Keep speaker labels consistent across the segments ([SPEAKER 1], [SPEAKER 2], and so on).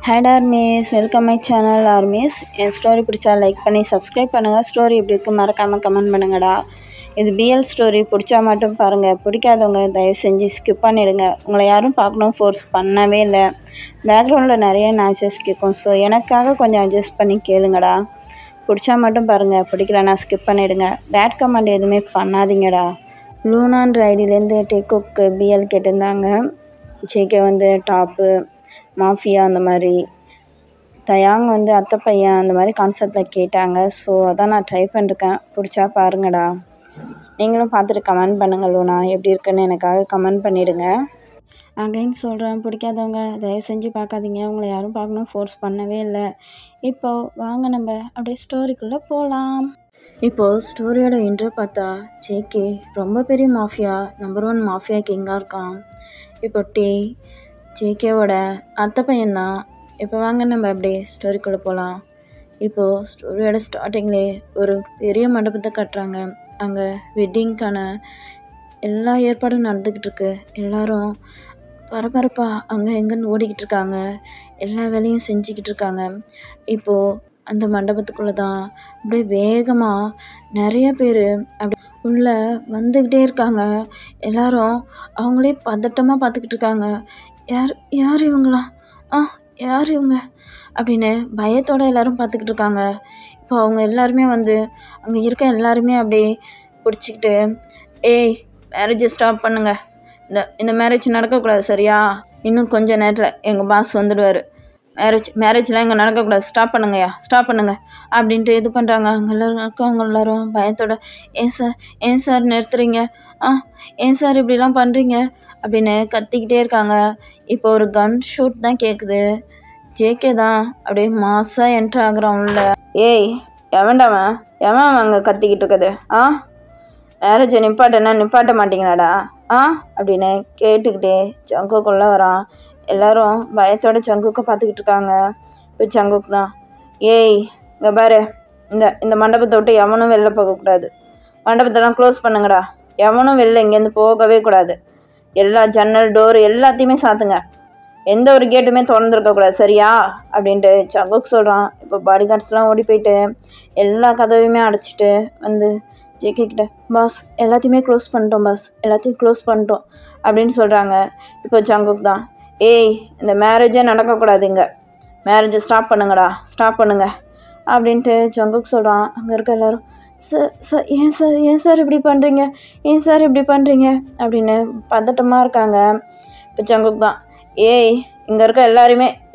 [SPEAKER 1] Had armies welcome my channel armies. என் story பிடிச்சா like பண்ணி சப்ஸ்கிரைப் பண்ணுங்கள். ஸ்டோரி இப்படி இருக்குது மறக்காமல் கமெண்ட் பண்ணுங்கடா. இது பிஎல் ஸ்டோரி. பிடிச்சா மட்டும் பாருங்கள், பிடிக்காதவங்க தயவு செஞ்சு ஸ்கிப் பண்ணிவிடுங்க. உங்களை யாரும் பார்க்கணும் ஃபோர்ஸ் பண்ணவே இல்லை. பேக்ரவுண்டில் நிறைய நாய்ஸஸ் கேட்கும், ஸோ எனக்காக கொஞ்சம் அட்ஜஸ்ட் பண்ணி கேளுங்கடா. பிடிச்சா மட்டும் பாருங்கள், பிடிக்கலன்னா ஸ்கிப் பண்ணிவிடுங்க. பேட் கமெண்ட் எதுவுமே பண்ணாதீங்கடா. லூனான் ஐடியிலேருந்து டேக்குக்கு பிஎல் கேட்டிருந்தாங்க. ஜேகே வந்து டாப்பு, மாஃபியா அந்த மாதிரி, தயாங் வந்து அத்தை பையன் அந்த மாதிரி கான்செப்டில் கேட்டாங்க. ஸோ அதான் நான் ட்ரை பண்ணிருக்கேன். பிடிச்சா பாருங்கடா. நீங்களும் பார்த்துட்டு கமெண்ட் பண்ணுங்கள். லூனா எப்படி இருக்குன்னு எனக்காக கமெண்ட் பண்ணிவிடுங்க. அகைன் சொல்கிறேன், பிடிக்காதவங்க தயவு செஞ்சு பார்க்காதீங்க. உங்களை யாரும் பார்க்கணும் ஃபோர்ஸ் பண்ணவே இல்லை. இப்போது வாங்க நம்ம அப்படியே ஸ்டோரிக்குள்ளே போகலாம். இப்போது ஸ்டோரியோட இன்ட்ரோ பார்த்தா ஜேகே ரொம்ப பெரிய மாஃபியா, நம்பர் 1 மாஃபியா கிங்காக இருக்கான். இப்போ ஜேகேவோட அத்தை பையன்தான். இப்போ வாங்க நம்ம அப்படியே ஸ்டோரிக்குள்ளே போகலாம். இப்போது ஸ்டோரியோட ஸ்டார்டிங்லேயே ஒரு பெரிய மண்டபத்தை கட்டுறாங்க. அங்கே வெட்டிங்க்கான எல்லா ஏற்பாடும் நடந்துக்கிட்டு இருக்கு. எல்லோரும் பரபரப்பாக அங்கே எங்கேன்னு ஓடிக்கிட்டு இருக்காங்க. எல்லா வேலையும் செஞ்சுக்கிட்டு இருக்காங்க. இப்போது அந்த மண்டபத்துக்குள்ளே தான் அப்படியே வேகமாக நிறைய பேர் அப்படி உள்ளே வந்துக்கிட்டே இருக்காங்க. எல்லாரும் அவங்களே பதட்டமாக பார்த்துக்கிட்டு இருக்காங்க. யார் இவங்களா, யார் இவங்க அப்படின்னு பயத்தோடு எல்லோரும் பார்த்துக்கிட்டு இருக்காங்க. இப்போ அவங்க எல்லாருமே வந்து அங்கே இருக்க எல்லாருமே அப்படியே பிடிச்சிக்கிட்டு, ஏய் மேரேஜை ஸ்டாப் பண்ணுங்க, இந்த மேரேஜ் நடக்கக்கூடாது சரியா, இன்னும் கொஞ்சம் நேரத்தில் எங்கள் பாஸ் வந்துடுவார், மேரேஜ்லாம் இங்கே நடக்கக்கூடாது, ஸ்டாப் பண்ணுங்க அப்படின்ட்டு இது பண்ணுறாங்க. அங்கே எல்லோரும் இருக்கவங்க எல்லோரும் பயத்தோட, ஏன் சார் நிறுத்துறீங்க, ஏன் சார் இப்படிலாம் பண்ணுறீங்க அப்படின்னு கத்திக்கிட்டே இருக்காங்க. இப்போ ஒரு கன் ஷூட் தான் கேட்குது. ஜேகே தான் அப்படியே மாசாக என்ட்ரு ஆகுறான் உள்ள. ஏய் எவன் அங்கே கத்திக்கிட்டு இருக்குது, மேரேஜை நிப்பாட்ட மாட்டீங்களாடா அப்படின்னு கேட்டுக்கிட்டே ஜங்குக்குள்ளே வரான். எல்லோரும் பயத்தோட ஜங்குக்கை பார்த்துக்கிட்டு இருக்காங்க. இப்போ ஜங்குக்கு தான், ஏய் இங்கே பாரு, இந்த மண்டபத்தை விட்டு எவனும் வெளில போகக்கூடாது, மண்டபத்தெல்லாம் க்ளோஸ் பண்ணுங்கடா, எவனும் வெளில இங்கேருந்து போகவே கூடாது, எல்லா ஜன்னல் டோர் எல்லாத்தையுமே சாத்துங்க, எந்த ஒரு கேட்டுமே திறந்துருக்கக்கூடாது சரியா அப்படின்ட்டு ஜங்குக் சொல்கிறான். இப்போ பாடி கார்ட்ஸ்லாம் ஓடி போயிட்டு எல்லா கதவையுமே அடைச்சிட்டு வந்து ஜேகே கிட்ட, பாஸ் எல்லாத்தையுமே க்ளோஸ் பண்ணிட்டோம் அப்படின்னு சொல்கிறாங்க. இப்போ ஜங்குக் தான், ஏய் இந்த மேரேஜே நடக்கக்கூடாது, இங்கே மேரேஜை ஸ்டாப் பண்ணுங்க அப்படின்ட்டு ஜங்குக் சொல்கிறான். அங்கே இருக்க எல்லோரும், சார் ஏன் சார் இப்படி பண்ணுறீங்க அப்படின்னு பதட்டமாக இருக்காங்க. இப்போ ஜங்குக் தான், ஏய் இங்கே இருக்க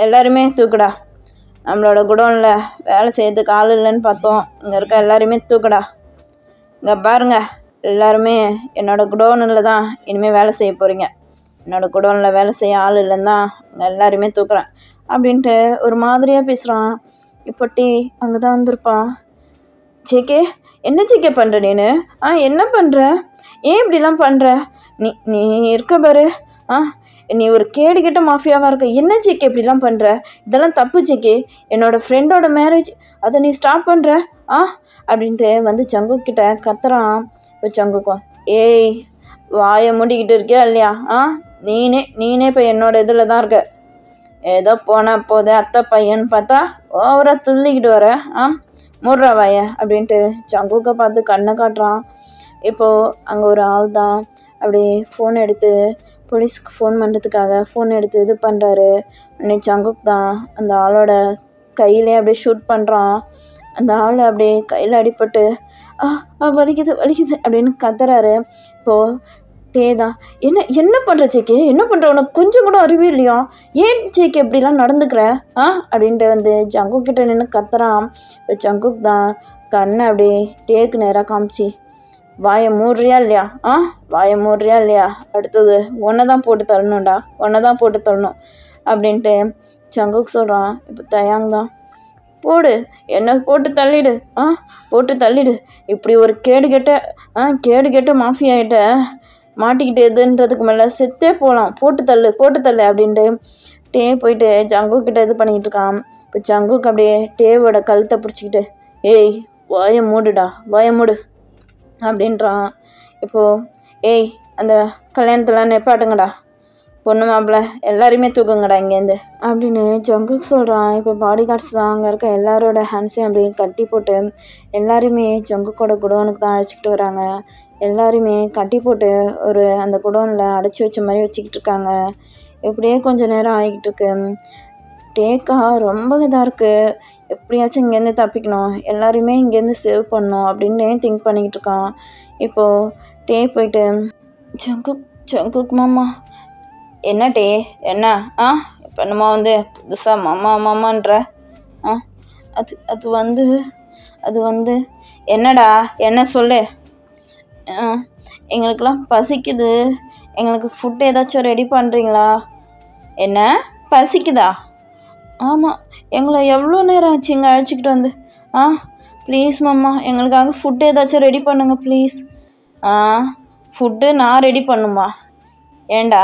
[SPEAKER 1] எல்லாருமே தூக்குடா, நம்மளோட குடோனில் வேலை செய்யறதுக்கு ஆள் இல்லைன்னு பார்த்தோம், இங்கே இருக்க எல்லாருமே தூக்குடா, இங்கே பாருங்க எல்லாருமே என்னோடய குடோனில் தான் இனிமேல் வேலை செய்ய போகிறீங்க, என்னோடய குடோனில் வேலை செய்ய ஆள் இல்லைன்னு தான் இங்கே எல்லாருமே தூக்குறேன் அப்படின்ட்டு ஒரு மாதிரியாக பேசுகிறான். இப்போ அங்கே தான் வந்திருப்பான். ஜேகே என்ன ஜேகே பண்ணுற நீனு, என்ன பண்ணுற, ஏன் இப்படிலாம் பண்ணுற, நீ இருக்க பாரு, நீ ஒரு கேடு கெட்ட மாஃபியாவாக இருக்க, என்ன ஜேகே இப்படிலாம் பண்ணுற, இதெல்லாம் தப்பு ஜேகே, என்னோடய ஃப்ரெண்டோட மேரேஜ், அதை நீ ஸ்டாப் பண்ணுற அப்படின்ட்டு வந்து ஜங்குக்கிட்ட கத்துறான். இப்போ ஜங்குக்கும், ஏய் வாயை மூடிக்கிட்டு இருக்கியா இல்லையா, நீனே இப்போ என்னோட இதில் தான் இருக்க, ஏதோ போனால் போதே அத்தை பையன்னு பார்த்தா ஓவராக துள்ளிக்கிட்டு வர, மூடுறா வாய அப்படின்ட்டு ஜங்குக்கை பார்த்து கண்ணை காட்டுறான். இப்போது அங்கே ஒரு ஆள் தான் அப்படியே ஃபோன் எடுத்து போலீஸ்க்கு ஃபோன் பண்ணுறதுக்காக ஃபோன் எடுத்து இது பண்ணுறாரு. அன்னைக்கு ஜங்குக் தான் அந்த ஆளோட கையிலே அப்படியே ஷூட் பண்ணுறான். அந்த ஆள் அப்படியே கையில் அடிபட்டு வலிக்குது அப்படின்னு கத்துறாரு. இப்போது தான், என்ன பண்ணுற ஜேகே, என்ன பண்ணுற, உனக்கு கொஞ்சம் கூட அறிவே இல்லையா, ஏன் ஜேகே இப்படிலாம் நடந்துக்கிற அப்படின்ட்டு வந்து ஜங்குக் கிட்ட நின்று கத்துறான். இப்போ ஜங்குக் தான் கண்ணை அப்படியே டேக்கு நேராக காமிச்சி, வாயை மூடுறியா இல்லையா, அடுத்தது ஒன்றை தான் போட்டு தள்ளணும் அப்படின்ட்டு ஜங்குக் சொல்கிறான். இப்போ தயாங் தான், போடு என்ன போட்டு தள்ளிடு, இப்படி ஒரு கேடு கெட்ட மாஃபியாகிட்ட மாட்டிக்கிட்டு எதுன்றதுக்கு மேலே செத்தே போகலாம், போட்டு தள்ளு அப்படின்ட்டு போயிட்டு ஜங்குக் கிட்ட இது பண்ணிக்கிட்டு இருக்கான். இப்போ ஜங்குக் அப்படியே டேவோட கழுத்தை பிடிச்சிக்கிட்டு, ஏய் வாயை மூடு அப்படின்றான். இப்போது, ஏய் அந்த கல்யாணத்தெல்லாம் நிப்பாட்டுங்கடா, பொண்ணு மாப்பிள்ள எல்லாருமே தூக்குங்கடா இங்கேருந்து அப்படின்னு ஜங்குக் சொல்கிறான். இப்போ பாடி கார்ட்ஸ் தான் அங்கே இருக்க எல்லாரோட ஹேண்ட்ஸையும் அப்படியே கட்டி போட்டு எல்லாருமே ஜங்குக்கோட குடோனுக்கு தான் அழைச்சிக்கிட்டு வராங்க. எல்லாருமே கட்டி போட்டு ஒரு அந்த குடோனில் அடைச்சி வச்ச மாதிரி வச்சுக்கிட்டு இருக்காங்க. இப்படியே கொஞ்சம் நேரம் ஆகிக்கிட்டு இருக்கு. டேக்கா ரொம்ப இதாக இருக்குது, எப்படியாச்சும் இங்கேருந்து தப்பிக்கணும், எல்லாருமே இங்கேருந்து சேவ் பண்ணணும் அப்படின்னு திங்க் பண்ணிக்கிட்டு இருக்கான். இப்போது டே போயிட்டு ஜங்குக் மாமா என்ன டே என்ன இப்போ என்னம்மா புதுசாக மாமா மாமான்ற அது வந்து என்னடா என்ன சொல்லு. எங்களுக்கெல்லாம் பசிக்குது, எங்களுக்கு ஃபுட் ஏதாச்சும் ரெடி பண்ணுறீங்களா? என்ன பசிக்குதா? ஆமாம், எங்களை எவ்வளோ நேரம் ஆச்சு இங்கே அழைச்சிக்கிட்டு வந்து. ப்ளீஸ் மாமா எங்களுக்காக ஃபுட் ஏதாச்சும் ரெடி பண்ணுங்க ப்ளீஸ். ஃபுட்டு நான் ரெடி பண்ணுமா? ஏண்டா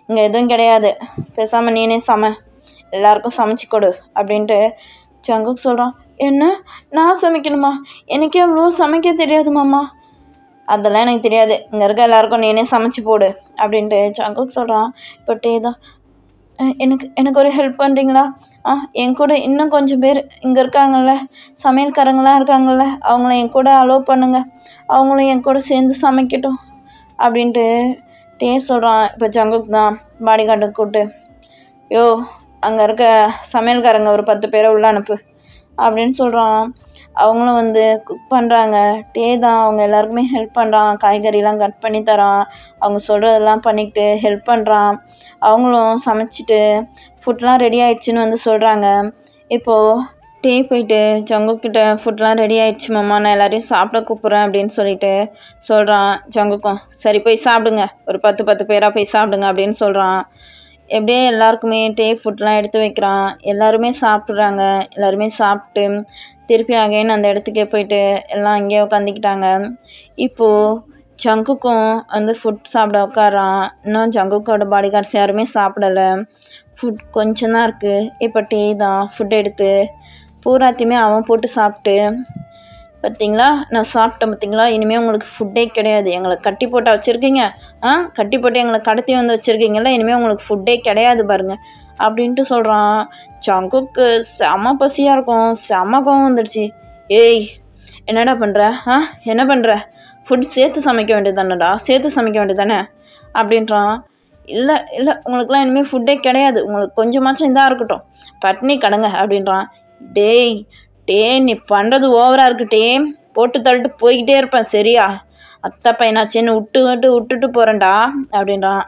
[SPEAKER 1] இங்கே எதுவும் கிடையாது, பேசாமல் நீனே எல்லாருக்கும் சமைச்சி கொடு அப்படின்ட்டு ஜங்குக் சொல்கிறான். என்ன நான் சமைக்கணுமா? எனக்கே அவ்வளோ சமைக்க தெரியாது மாமா. அதெல்லாம் எனக்கு தெரியாது, இங்கே இருக்க எல்லாருக்கும் நீனே சமைச்சி போடு அப்படின்ட்டு ஜங்குக் சொல்கிறான். இப்போ டே தான் எனக்கு ஒரு ஹெல்ப் பண்ணுறீங்களா? என் கூட இன்னும் கொஞ்சம் பேர் இங்கே இருக்காங்கல்ல, சமையல்காரங்களாம் இருக்காங்கல்ல, அவங்கள என் கூட அலோவ் பண்ணுங்க, அவங்களும் என் கூட சேர்ந்து சமைக்கட்டும் அப்படின்ட்டு டே சொல்கிறான். இப்போ ஜங்குக் தான் பாடி கார்டுக்கு கூப்பிட்டு, யோ அங்கே இருக்க சமையல்காரங்க ஒரு 10 பேரை உள்ள அனுப்பு அப்படின்னு சொல்கிறான். அவங்களும் குக் பண்ணுறாங்க. டே தான் அவங்க எல்லாருக்குமே ஹெல்ப் பண்ணுறான், காய்கறிலாம் கட் பண்ணி தரான், அவங்க சொல்கிறதெல்லாம் பண்ணிக்கிட்டு ஹெல்ப் பண்ணுறான். அவங்களும் சமைச்சிட்டு ஃபுட்லாம் ரெடி ஆகிடுச்சின்னு சொல்கிறாங்க. இப்போது டே போயிட்டு ஜங்குக்கிட்ட ஃபுட்லாம் ரெடி ஆகிடுச்சு மாமா, நான் எல்லோரையும் சாப்பிட கூப்பிட்றேன் அப்படின்னு சொல்லிட்டு சொல்கிறான். ஜங்குக்கும் சரி போய் சாப்பிடுங்க, ஒரு 10 பேராக போய் சாப்பிடுங்க அப்படின்னு சொல்கிறான். எப்படியே எல்லாருக்குமே டே ஃபுட்லாம் எடுத்து வைக்கிறான். எல்லாருமே சாப்பிட்றாங்க. எல்லாருமே சாப்பிட்டு திருப்பி அகைன் அந்த இடத்துக்கே போயிட்டு எல்லாம் அங்கேயே உட்காந்துக்கிட்டாங்க. இப்போது ஜங்குக்கும் ஃபுட் சாப்பிட உட்காரான். இன்னும் ஜங்குக்கோட பாடி கார்ட்ஸ் யாருமே சாப்பிடலை. ஃபுட் கொஞ்சம் தான் இருக்குது. இப்போ டே தான் ஃபுட் எடுத்து பூராத்தையுமே அவன் போட்டு சாப்பிட்டு, பார்த்தீங்களா நான் சாப்பிட்டேன் பார்த்தீங்களா, இனிமேல் உங்களுக்கு ஃபுட்டே கிடையாது, எங்களை கட்டி போட்டு வச்சுருக்கீங்க, கட்டி போட்டு எங்களை கடத்தி வச்சுருக்கீங்களா, இனிமேல் உங்களுக்கு ஃபுட்டே கிடையாது பாருங்கள் அப்படின்ட்டு சொல்கிறான். ஜங்குக்கு செம பசியாக இருக்கும், செம கோவம் வந்துடுச்சு. ஏய் என்னடா பண்ணுற? என்ன பண்ணுற? ஃபுட் சேர்த்து சமைக்க வேண்டியது தானடா, சேர்த்து சமைக்க வேண்டியது தானே அப்படின்றான். இல்லை உங்களுக்குலாம் இனிமேல் ஃபுட்டே கிடையாது, உங்களுக்கு கொஞ்சமாச்சும் இதாக இருக்கட்டும், பட்னி கடங்க அப்படின்றான். டே நீ பண்ணுறது ஓவராக இருக்குட்டே, போட்டு தள்ளிட்டு போய்கிட்டே இருப்பேன் சரியா, அத்தை பையனாச்சேன்னு விட்டுட்டு போகிறேன்டா அப்படின்றான்.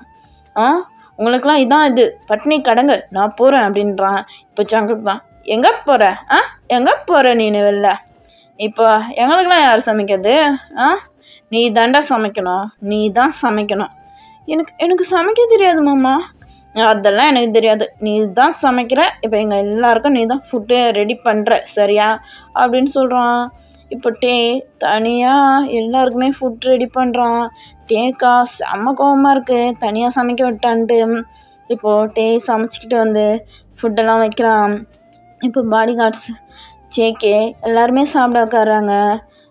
[SPEAKER 1] உங்களுக்கெல்லாம் இதான் இது, பட்னி கடங்க, நான் போகிறேன் அப்படின்றான். இப்போ ஜங்குக் தான், எங்கே போகிற நீனு வெளில? இப்போ எங்களுக்கெல்லாம் யார் சமைக்கிறது? நீ தாண்டா சமைக்கணும், நீ தான் சமைக்கணும். எனக்கு சமைக்க தெரியாது மாமா. அதெல்லாம் எனக்கு தெரியாது, நீ தான் சமைக்கிற, இப்போ எங்கள் எல்லாருக்கும் நீ தான் ஃபுட்டு ரெடி பண்ணுற சரியா அப்படின்னு சொல்கிறான். இப்போ டே தனியாக எல்லாருக்குமே ஃபுட் ரெடி பண்ணுறான். டேக்கா செம்ம கோவமாக இருக்குது, தனியாக சமைக்க விட்டான்ட்டு. இப்போது டே சமைச்சிக்கிட்டு ஃபுட்டெல்லாம் வைக்கிறான். இப்போ பாடி கார்ட்ஸ் ஜேகே எல்லாருமே சாப்பிட உட்காராங்க.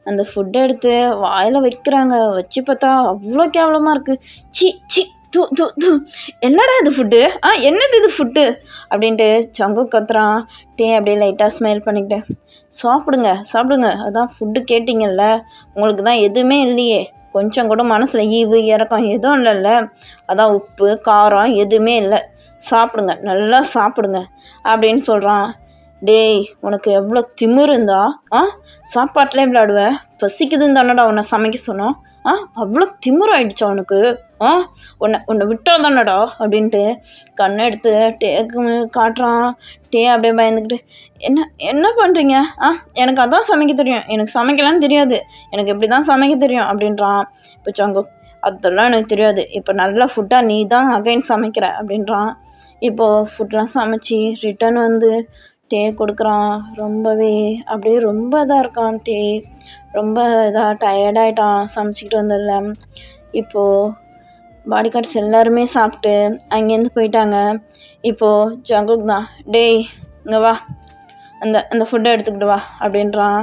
[SPEAKER 1] அந்த ஃபுட்டை எடுத்து வாயில் வைக்கிறாங்க. வச்சு பார்த்தா அவ்வளோ கேவலமாக இருக்குது. சி என்னடா இது ஃபுட்டு? என்னது இது ஃபுட்டு அப்படின்ட்டு ஜங்குக் கத்துறான். டே அப்படியே லைட்டாக ஸ்மைல் பண்ணிக்கிட்டு, சாப்பிடுங்க, அதான் ஃபுட்டு கேட்டிங்கல்ல, உங்களுக்கு தான் எதுவுமே இல்லையே, கொஞ்சம் கூட மனசில் ஈவு இறக்கம் எதுவும் இல்லைல்ல, அதான் உப்பு காரம் எதுவுமே இல்லை, சாப்பிடுங்க, நல்லா சாப்பிடுங்க அப்படின்னு சொல்கிறான். டேய் உனக்கு எவ்வளோ திமிரு இருந்தா சாப்பாட்டிலே விளையாடுவேன், பசிக்குதுன்னு தானடா உன்னை சமைக்க சொன்னோம், அவ்வளோ திமிரு ஆயிடுச்சா உனக்கு, உன்னை விட்டா தானடா அப்படின்ட்டு கண்ணை எடுத்து டேக்கு காட்டுறான். டே அப்படியே பயந்துக்கிட்டு, என்ன பண்ணுறீங்க? எனக்கு அதான் சமைக்க தெரியும், எனக்கு சமைக்கலான்னு தெரியாது, எனக்கு எப்படி தான் சமைக்க தெரியும் அப்படின்றான். இப்போ ஜங்குக், அதெல்லாம் எனக்கு தெரியாது, இப்போ நல்லா ஃபுட்டாக நீ தான் அகைன் சமைக்கிற அப்படின்றான். இப்போது ஃபுட்லாம் சமைச்சி ரிட்டன் டே கொடுக்குறான். ரொம்பவே அப்படியே ரொம்ப இதாக இருக்கான் டே, ரொம்ப இதாக டயர்டாயிட்டான் சமைச்சிக்கிட்டு வந்ததில்ல. இப்போது பாடி கார்ட்ஸ் எல்லாருமே சாப்பிட்டு அங்கேருந்து போயிட்டாங்க. இப்போது ஜங்குக் தான், டேய் இங்கே வா, அந்த ஃபுட்டை எடுத்துக்கிட்டு வா அப்படின்றான்.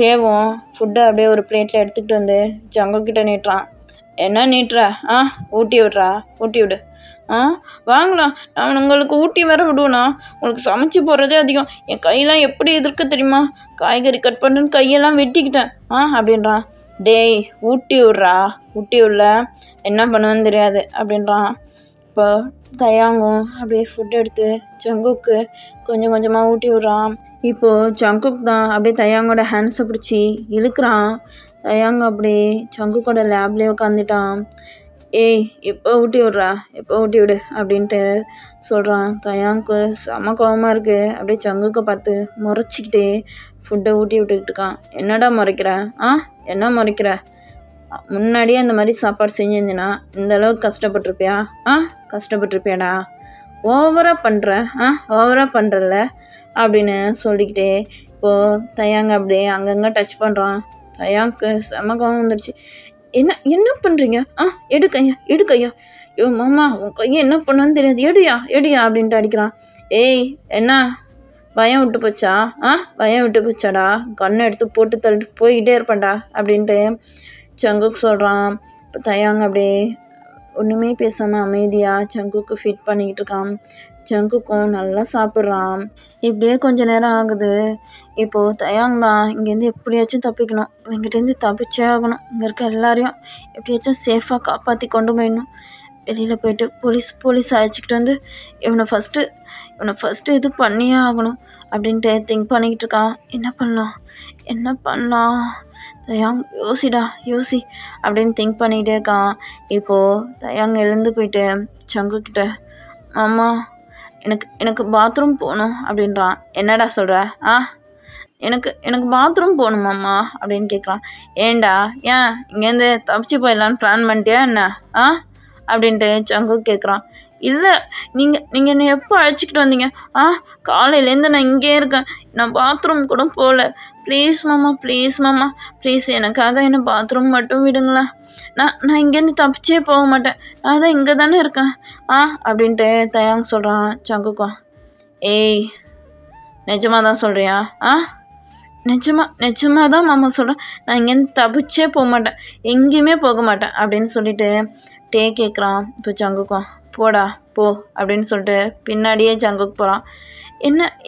[SPEAKER 1] டேவும் ஃபுட்டை அப்படியே ஒரு பிளேட்டில் எடுத்துக்கிட்டு ஜங்குக்கிட்ட நீட்டுறான். என்ன நீட்டுற? ஊட்டி விடு
[SPEAKER 2] ஆ வாங்கலாம், நான் உங்களுக்கு ஊட்டி வேற விடுவேண்ணா. உங்களுக்கு சமைச்சு போடுறதே அதிகம். என் கையெல்லாம் எப்படி எதிர்க்க தெரியுமா? காய்கறி கட் பண்ணுறேன்னு கையெல்லாம் வெட்டிக்கிட்டேன் அப்படின்றான். டேய் ஊட்டி விட்றா, ஊட்டி விடல என்ன பண்ணுவேன்னு தெரியாது அப்படின்றான். இப்போ தயாங்கும் அப்படியே ஃபுட் எடுத்து ஜங்குக்கு கொஞ்சம் கொஞ்சமாக ஊட்டி விட்றான். இப்போது ஜங்குக் தான் அப்படியே தயாங்கோட ஹேண்ட்ஸை பிடிச்சி இழுக்கிறான். தயாங்க அப்படியே ஜங்குக்கோட லேப்லேயே உட்காந்துட்டான். ஏய் எப்போ ஊட்டி விட்றா, எப்போ ஊட்டி விடு அப்படின்ட்டு சொல்கிறான். தயாங்க்கு செம கோவமாக இருக்குது. அப்படியே ஜங்குக்கை பார்த்து முறைச்சிக்கிட்டே ஃபுட்டை ஊட்டி விட்டுக்கிட்டு இருக்கான். என்னடா முறைக்கிற? என்ன முறைக்கிற? முன்னாடியே அந்த மாதிரி சாப்பாடு செஞ்சிருந்தீன்னா இந்த அளவுக்கு கஷ்டப்பட்டிருப்பியா? கஷ்டப்பட்டிருப்பியாடா? ஓவராக பண்ணுறல அப்படின்னு சொல்லிக்கிட்டே இப்போது தயாங்க அப்படியே அங்கங்கே டச் பண்ணுறான். தயாங்க்கு செம கோவம் வந்துடுச்சு. என்ன பண்ணுறீங்க? எடுக்கையா ஐயோ மாமா உன் கையை என்ன பண்ணுன்னு தெரியாது, எடுயா அப்படின்ட்டு அடிக்கிறான். ஏய் என்ன பயம் விட்டு போச்சா? பயம் விட்டு போச்சாடா? கண்ணை எடுத்து போட்டு தள்ளிட்டு போய்கிட்டே இருப்பேன்டா அப்படின்ட்டு ஜங்குக் சொல்கிறான். இப்போ தயாங்க அப்படியே ஒன்றுமே பேசாமல் அமைதியாக ஜங்குக்கு ஃபீட் பண்ணிக்கிட்டு இருக்கான். ஜங்குக்கும் நல்லா சாப்பிட்றான். இப்படியே கொஞ்ச நேரம் ஆகுது. இப்போது தயாங் தான் இங்கேருந்து எப்படியாச்சும் தப்பிக்கணும், இவங்கிட்டேருந்து தப்பிச்சே ஆகணும். இங்கே இருக்க எல்லாரையும் எப்படியாச்சும் சேஃபாக காப்பாற்றி கொண்டு போயிடணும். வெளியில் போயிட்டு போலீஸ் அழைச்சிக்கிட்டு வந்து இவனை ஃபஸ்ட்டு இது பண்ணியே ஆகணும் அப்படின்ட்டு திங்க் பண்ணிக்கிட்டு இருக்கான். என்ன பண்ணலாம் தயாங், யோசி அப்படின்னு திங்க் பண்ணிக்கிட்டே இருக்கான். இப்போது தயாங் எழுந்து போயிட்டு ஜங்குக்கிட்ட மாமா எனக்கு பாத்ரூம் போகணும் அப்படின்றான். என்னடா சொல்கிற? எனக்கு பாத்ரூம் போகணுமாம்மா அப்படின்னு கேட்குறான். ஏன்டா இங்கேருந்து தப்பிச்சு போயிடலான்னு பிளான் பண்ணிட்டியா என்ன? அப்படின்ட்டு ஜங்குக் கேட்குறான். இல்லை நீங்கள் என்னை எப்போ அழைச்சிக்கிட்டு வந்தீங்க? காலையிலேருந்து நான் இங்கே இருக்கேன், நான் பாத்ரூம் கூட போகல. ப்ளீஸ் மாமா ப்ளீஸ் எனக்காக என்னை பாத்ரூம் மட்டும் விடுங்களேன். நான் இங்கேருந்து தப்பிச்சே போக மாட்டேன், நான் தான் இங்கே தானே இருக்கேன் அப்படின்ட்டு தயாங் சொல்கிறான் ஜங்குக்கும். ஏய் நிஜமாக தான் சொல்கிறியா? நிஜமாக தான் மாமா சொல்கிறேன், நான் இங்கேருந்து தப்பிச்சே போக மாட்டேன், எங்கேயுமே போக மாட்டேன் அப்படின்னு சொல்லிட்டு கேட்குறான். இப்போ ஜங்குக்கும் போடா போ அப்படின்னு சொல்லிட்டு பின்னாடியே ஜங்குக்கு போகிறான்.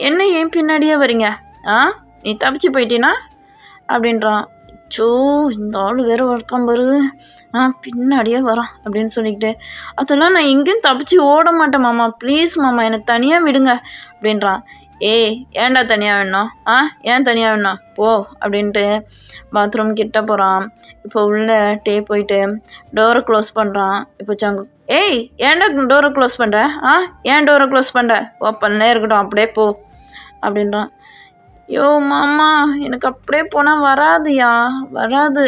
[SPEAKER 2] என்ன ஏன் பின்னாடியே வரீங்க? நீ தப்பிச்சு போயிட்டீனா அப்படின்றான். இந்த ஆள் வேற வழக்கம் பாரு, பின்னாடியே வரான் அப்படின்னு சொல்லிக்கிட்டு, அதெல்லாம் நான் எங்கேயும் தப்பிச்சு ஓட மாட்டேன் மாமா, ப்ளீஸ் மாமா என்னை தனியாக விடுங்க அப்படின்றான். ஏய் ஏன்டா தனியாக வேணும்? ஏன் தனியாக வேணும்? போ அப்படின்ட்டு பாத்ரூம் கிட்ட போகிறான். இப்போ உள்ள போயிட்டு டோரை க்ளோஸ் பண்ணுறான். இப்போ ஜங்கு, ஏய் ஏன்டா டோரை க்ளோஸ் பண்ணுற? ஏன் டோரை க்ளோஸ் பண்ணுற? ஓப்பன்லே இருக்கட்டும், அப்படியே போ அப்படின்றான். யோ மாமா எனக்கு அப்படியே போனால் வராது.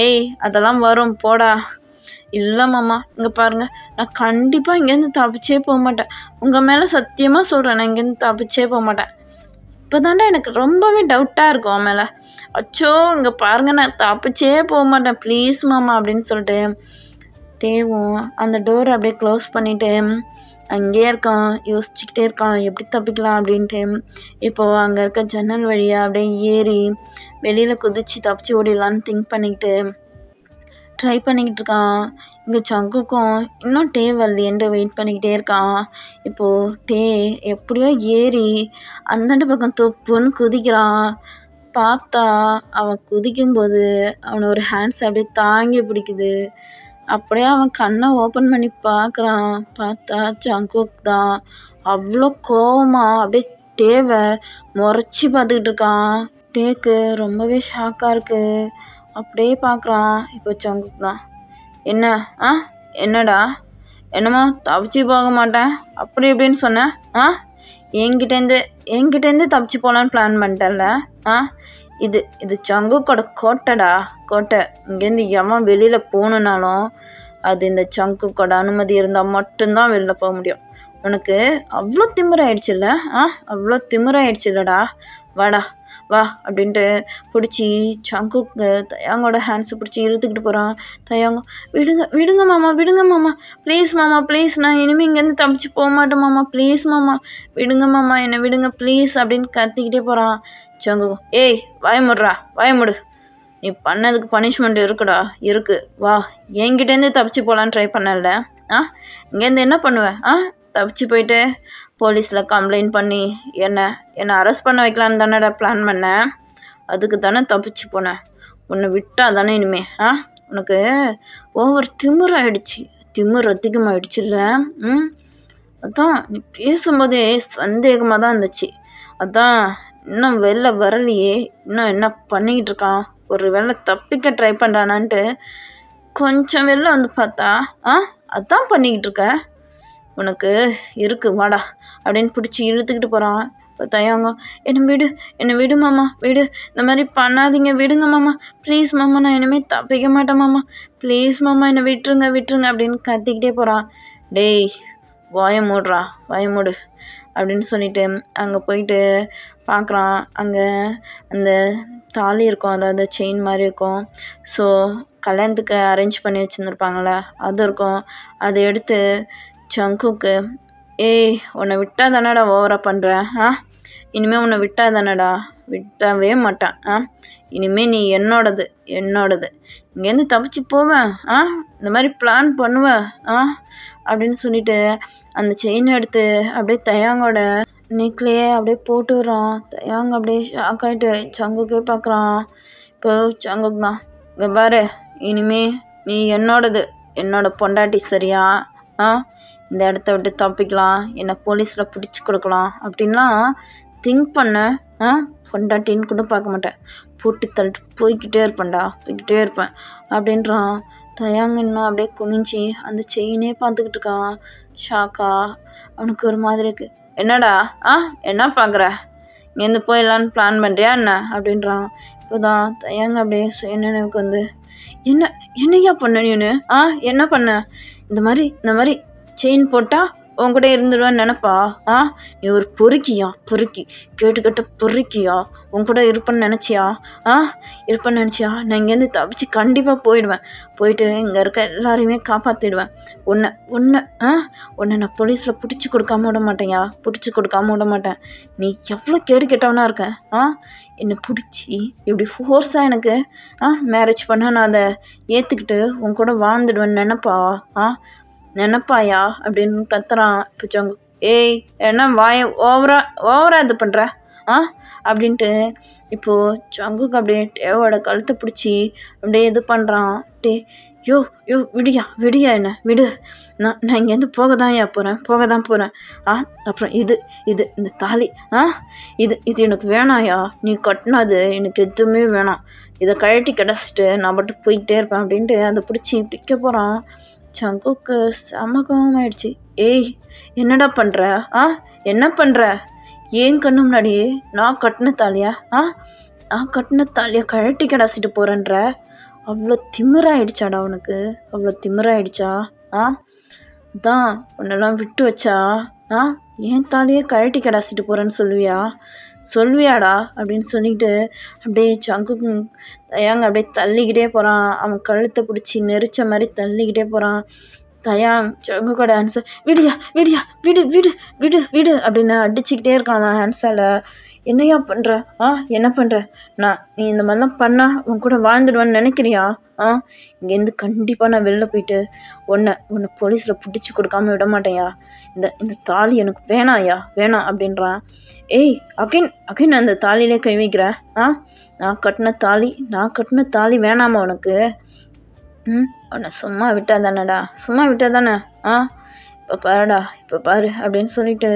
[SPEAKER 2] ஏய் அதெல்லாம் வரும் போடா. இல்லை மாமா இங்கே பாருங்கள், நான் கண்டிப்பாக இங்கேருந்து தப்பிச்சே போக மாட்டேன், உங்கள் மேலே சத்தியமாக சொல்கிறேன், நான் இங்கேருந்து தப்பிச்சே போக மாட்டேன். இப்போ தாண்டா எனக்கு ரொம்பவே டவுட்டாக இருக்கும் அவன் மேலே. அச்சோ இங்கே பாருங்கள், நான் தப்பிச்சே போக மாட்டேன் ப்ளீஸ் மாமா அப்படின்னு சொல்லிட்டு தேவும் அந்த டோரை அப்படியே க்ளோஸ் பண்ணிவிட்டு அங்கேயே இருக்கான், யோசிச்சுக்கிட்டே இருக்கான் எப்படி தப்பிக்கலாம் அப்படின்ட்டு. இப்போது அங்கே இருக்க ஜன்னல் வழியாக அப்படியே ஏறி வெளியில் குதித்து தப்பிச்சு ஓடிடலான்னு திங்க் பண்ணிக்கிட்டு ட்ரை பண்ணிக்கிட்டு இருக்கான். இங்கே ஜங்குக்கும் இன்னும் வரலையேன்ட்டு வெயிட் பண்ணிக்கிட்டே இருக்கான். இப்போது எப்படியோ ஏறி அந்தாண்டு பக்கம் தொப்புன்னு குதிக்கிறான். பார்த்தா அவன் குதிக்கும்போது அவனை ஒரு ஹேண்ட்ஸ் அப்படியே தாங்கி பிடிக்குது. அப்படியே அவன் கண்ணை ஓப்பன் பண்ணி பார்க்குறான். பார்த்தா ஜங்குக் தான். அவ்வளோ கோவமாக அப்படியே முறைச்சி பார்த்துக்கிட்டு இருக்கான். டேக்கு ரொம்பவே ஷாக்காக இருக்குது. அப்படியே பார்க்குறான். இப்போ ஜங்குக் தான். என்னடா என்னம்மா தப்பிச்சு போக மாட்டேன் அப்படி இப்படின்னு சொன்னேன்? என்கிட்டேருந்து தப்பிச்சு போகலான்னு பிளான் பண்ணிட்டேன்ல. இது ஜங்குக்கோட கோட்டை. இங்கேருந்து எவன் வெளியில் போகணுன்னாலும் அது இந்த ஜங்குக்கோட அனுமதி இருந்தால் மட்டும்தான் வெளில போக முடியும். உனக்கு அவ்வளோ திமிராயிடுச்சுல்லடா, வா அப்படின்ட்டு பிடிச்சி ஜங்குக்கு தயாங்கோட ஹேண்ட்ஸை பிடிச்சி இழுத்துக்கிட்டு போகிறான். தயாங்க விடுங்க மாமா ப்ளீஸ் நான் இனிமேல் இங்கேருந்து தப்பிச்சு போக மாட்டேன் மாமா, ப்ளீஸ் மாமா விடுங்க மாமா, என்னை விடுங்க ப்ளீஸ் அப்படின்னு கத்திக்கிட்டே போகிறான். ஜங்கு, ஏய் வாயமுடு, நீ பண்ணதுக்கு பனிஷ்மெண்ட் இருக்கு, வா என்கிட்டேருந்து தப்பிச்சு போகலான்னு ட்ரை பண்ணல, இங்கேருந்து என்ன பண்ணுவேன்? தப்பிச்சு போயிட்டு போலீஸில் கம்ப்ளைண்ட் பண்ணி என்னை அரெஸ்ட் பண்ண வைக்கலான்னு தானேடா பிளான் பண்ணேன். அதுக்கு தானே தப்பிச்சு போனேன். உன்னை விட்டா தானே இனிமே உனக்கு ஓவர் திமிர் அதிகமாகிடுச்சுல்ல. அதான் நீ பேசும்போதே சந்தேகமாக தான் இருந்துச்சு. அதான் இன்னும் வெளில வரலையே, இன்னும் என்ன பண்ணிக்கிட்டு இருக்கான், ஒரு வேளை தப்பிக்க ட்ரை பண்ணுறானான்ட்டு கொஞ்சம் வெளில வந்து பார்த்தா அதான் பண்ணிக்கிட்டு இருக்க. உனக்கு இருக்கு வாடா அப்படின்னு பிடிச்சி இழுத்துக்கிட்டு போகிறான். இப்போ தயாங்க என்னை விடு மாமா, விடு, இந்த மாதிரி பண்ணாதீங்க, விடுங்க மாமா, ப்ளீஸ் மாமா, நான் இனிமேல் தப்பிக்க மாட்டேன் மாமா, ப்ளீஸ் மாமா, என்னை விட்டுருங்க அப்படின்னு கத்திக்கிட்டே போகிறான். டேய் வாய மூடு அப்படின்னு சொல்லிட்டு அங்கே போயிட்டு பார்க்குறான். அங்கே அந்த தாலி இருக்கும், அதாவது செயின் மாதிரி இருக்கும். ஸோ கல்யாணத்துக்கு அரேஞ்ச் பண்ணி வச்சுருந்துருப்பாங்களே அது இருக்கும். அதை எடுத்து சங்குக்கு, ஏய் உன்னை விட்டா தானடா ஓவராக பண்ணுறேன், இனிமேல் உன்னை விட்டா தானடா, விட்டவே மாட்டேன், இனிமேல் நீ என்னோடது, இங்கேருந்து தப்பிச்சு போவேன், இந்த மாதிரி பிளான் பண்ணுவேன் அப்படின்னு சொல்லிட்டு அந்த செயினை எடுத்து அப்படியே தயாங்கோட நெக்லையே அப்படியே போட்டுடுறான். தயாங்க அப்படியே ஷாக் ஆகிட்டு சங்குக்கே பார்க்குறான். இப்போ சங்குக்கு தான், இங்கே பாரு, இனிமே நீ என்னோட பொண்டாட்டி, சரியா? இந்த இடத்த விட்டு தப்பிக்கலாம், என்னை போலீஸில் பிடிச்சி கொடுக்கலாம் அப்படின்லாம் திங்க் பண்ண பொண்டாட்டின்னு கூட பார்க்க மாட்டேன், போட்டு தள்ளிட்டு போய்கிட்டே இருப்பேன் அப்படின்றான். தயாங்க இன்னும் அப்படியே குனிஞ்சி அந்த செயினே பார்த்துக்கிட்டு இருக்கான். ஷாக்கா அவனுக்கு ஒரு மாதிரி இருக்கு. என்னடா என்ன பார்க்குற, இங்கேருந்து போயிடலான்னு பிளான் பண்ணுறியா என்ன அப்படின்றான். இப்போதான் தயாங்க அப்படியே சுயநினைவுக்கு வந்து, என்னையா பண்ண நீனு, என்ன பண்ண, இந்த மாதிரி செயின் போட்டால் உன் கூட இருந்துடுவேன்னு நினப்பா, நீ ஒரு பொறுக்கி கேட்டு பொறுக்கியா, உன் கூட இருப்பேன்னு நினச்சியா, நான் இங்கேருந்து தப்பிச்சு கண்டிப்பாக போயிட்டு இங்கே இருக்க எல்லாரையுமே காப்பாற்றிடுவேன். உன்னை நான் போலீஸில் பிடிச்சி கொடுக்காம விட மாட்டேன். நீ எவ்வளோ கேட்டவனா இருக்க, என்னை பிடிச்சி இப்படி ஃபோர்ஸாக எனக்கு மேரேஜ் பண்ண நான் அதை ஏற்றுக்கிட்டு உன் கூட வாழ்ந்துடுவேன்னு நினப்பாயா அப்படின்னு கத்துறான். இப்போ சங்கு, ஏய் என்ன வாய ஓவரா இது பண்ணுற அப்படின்ட்டு இப்போது சங்குக்கு அப்படியே டேவோட கழுத்தை பிடிச்சி அப்படியே இது பண்ணுறான். யோ விடியா என்ன விடு, நான் இங்கேருந்து போக தான் போகிறேன். அப்புறம் இது இந்த தாலி இது எனக்கு வேணாயா, நீ கட்டினது எனக்கு எதுவுமே வேணாம், இதை கழட்டி கிடச்சிட்டு நான் மட்டும் போய்கிட்டே இருப்பேன் அப்படின்ட்டு அதை பிடிச்சி பிக்க போகிறான். சங்குக்கு சமகம் ஆயிடுச்சு. ஏய் என்னடா பண்ணுற, என்ன பண்ணுற, ஏன் கண்ணு முன்னாடியே நான் கட்டின தாலியா கழட்டி கிடாசிட்டு போகிறேன்ற, அவ்வளோ திமிராயிடுச்சாடா உனக்கு, அதான் உன்னெல்லாம் விட்டு வச்சா ஏன் தாலியை கழட்டி கிடாசிட்டு போகிறேன்னு சொல்லுவியாடா அப்படின்னு சொல்லிட்டு அப்படியே சங்குக்கு தயாங்க அப்படியே தள்ளிக்கிட்டே போகிறான். அவன் கழுத்தை பிடிச்சி நெரிச்ச மாதிரி தள்ளிக்கிட்டே போகிறான். தயாங் சங்கு கூட ஹேண்ட்ஸை விடு அப்படின்னு அடிச்சுக்கிட்டே இருக்கான் அவன் ஹேண்ட்ஸால். என்னையா பண்ணுற, என்ன பண்ணுற, நீ இந்த மாதிரிலாம் பண்ணால் உன் கூட வாழ்ந்துடுவான்னு நினைக்கிறியா? இங்கேருந்து கண்டிப்பாக நான் வெளில போயிட்டு உன்னை போலீஸில் பிடிச்சி கொடுக்காம விட மாட்டேயா, இந்த தாலி எனக்கு வேணாம் அப்படின்றான். ஏய் அகைன் அந்த தாலியிலே கை வைக்கிறேன். நான் கட்டின தாலி வேணாமா உனக்கு? உன்னை சும்மா விட்டா தானே இப்போ பாரு அப்படின்னு சொல்லிட்டு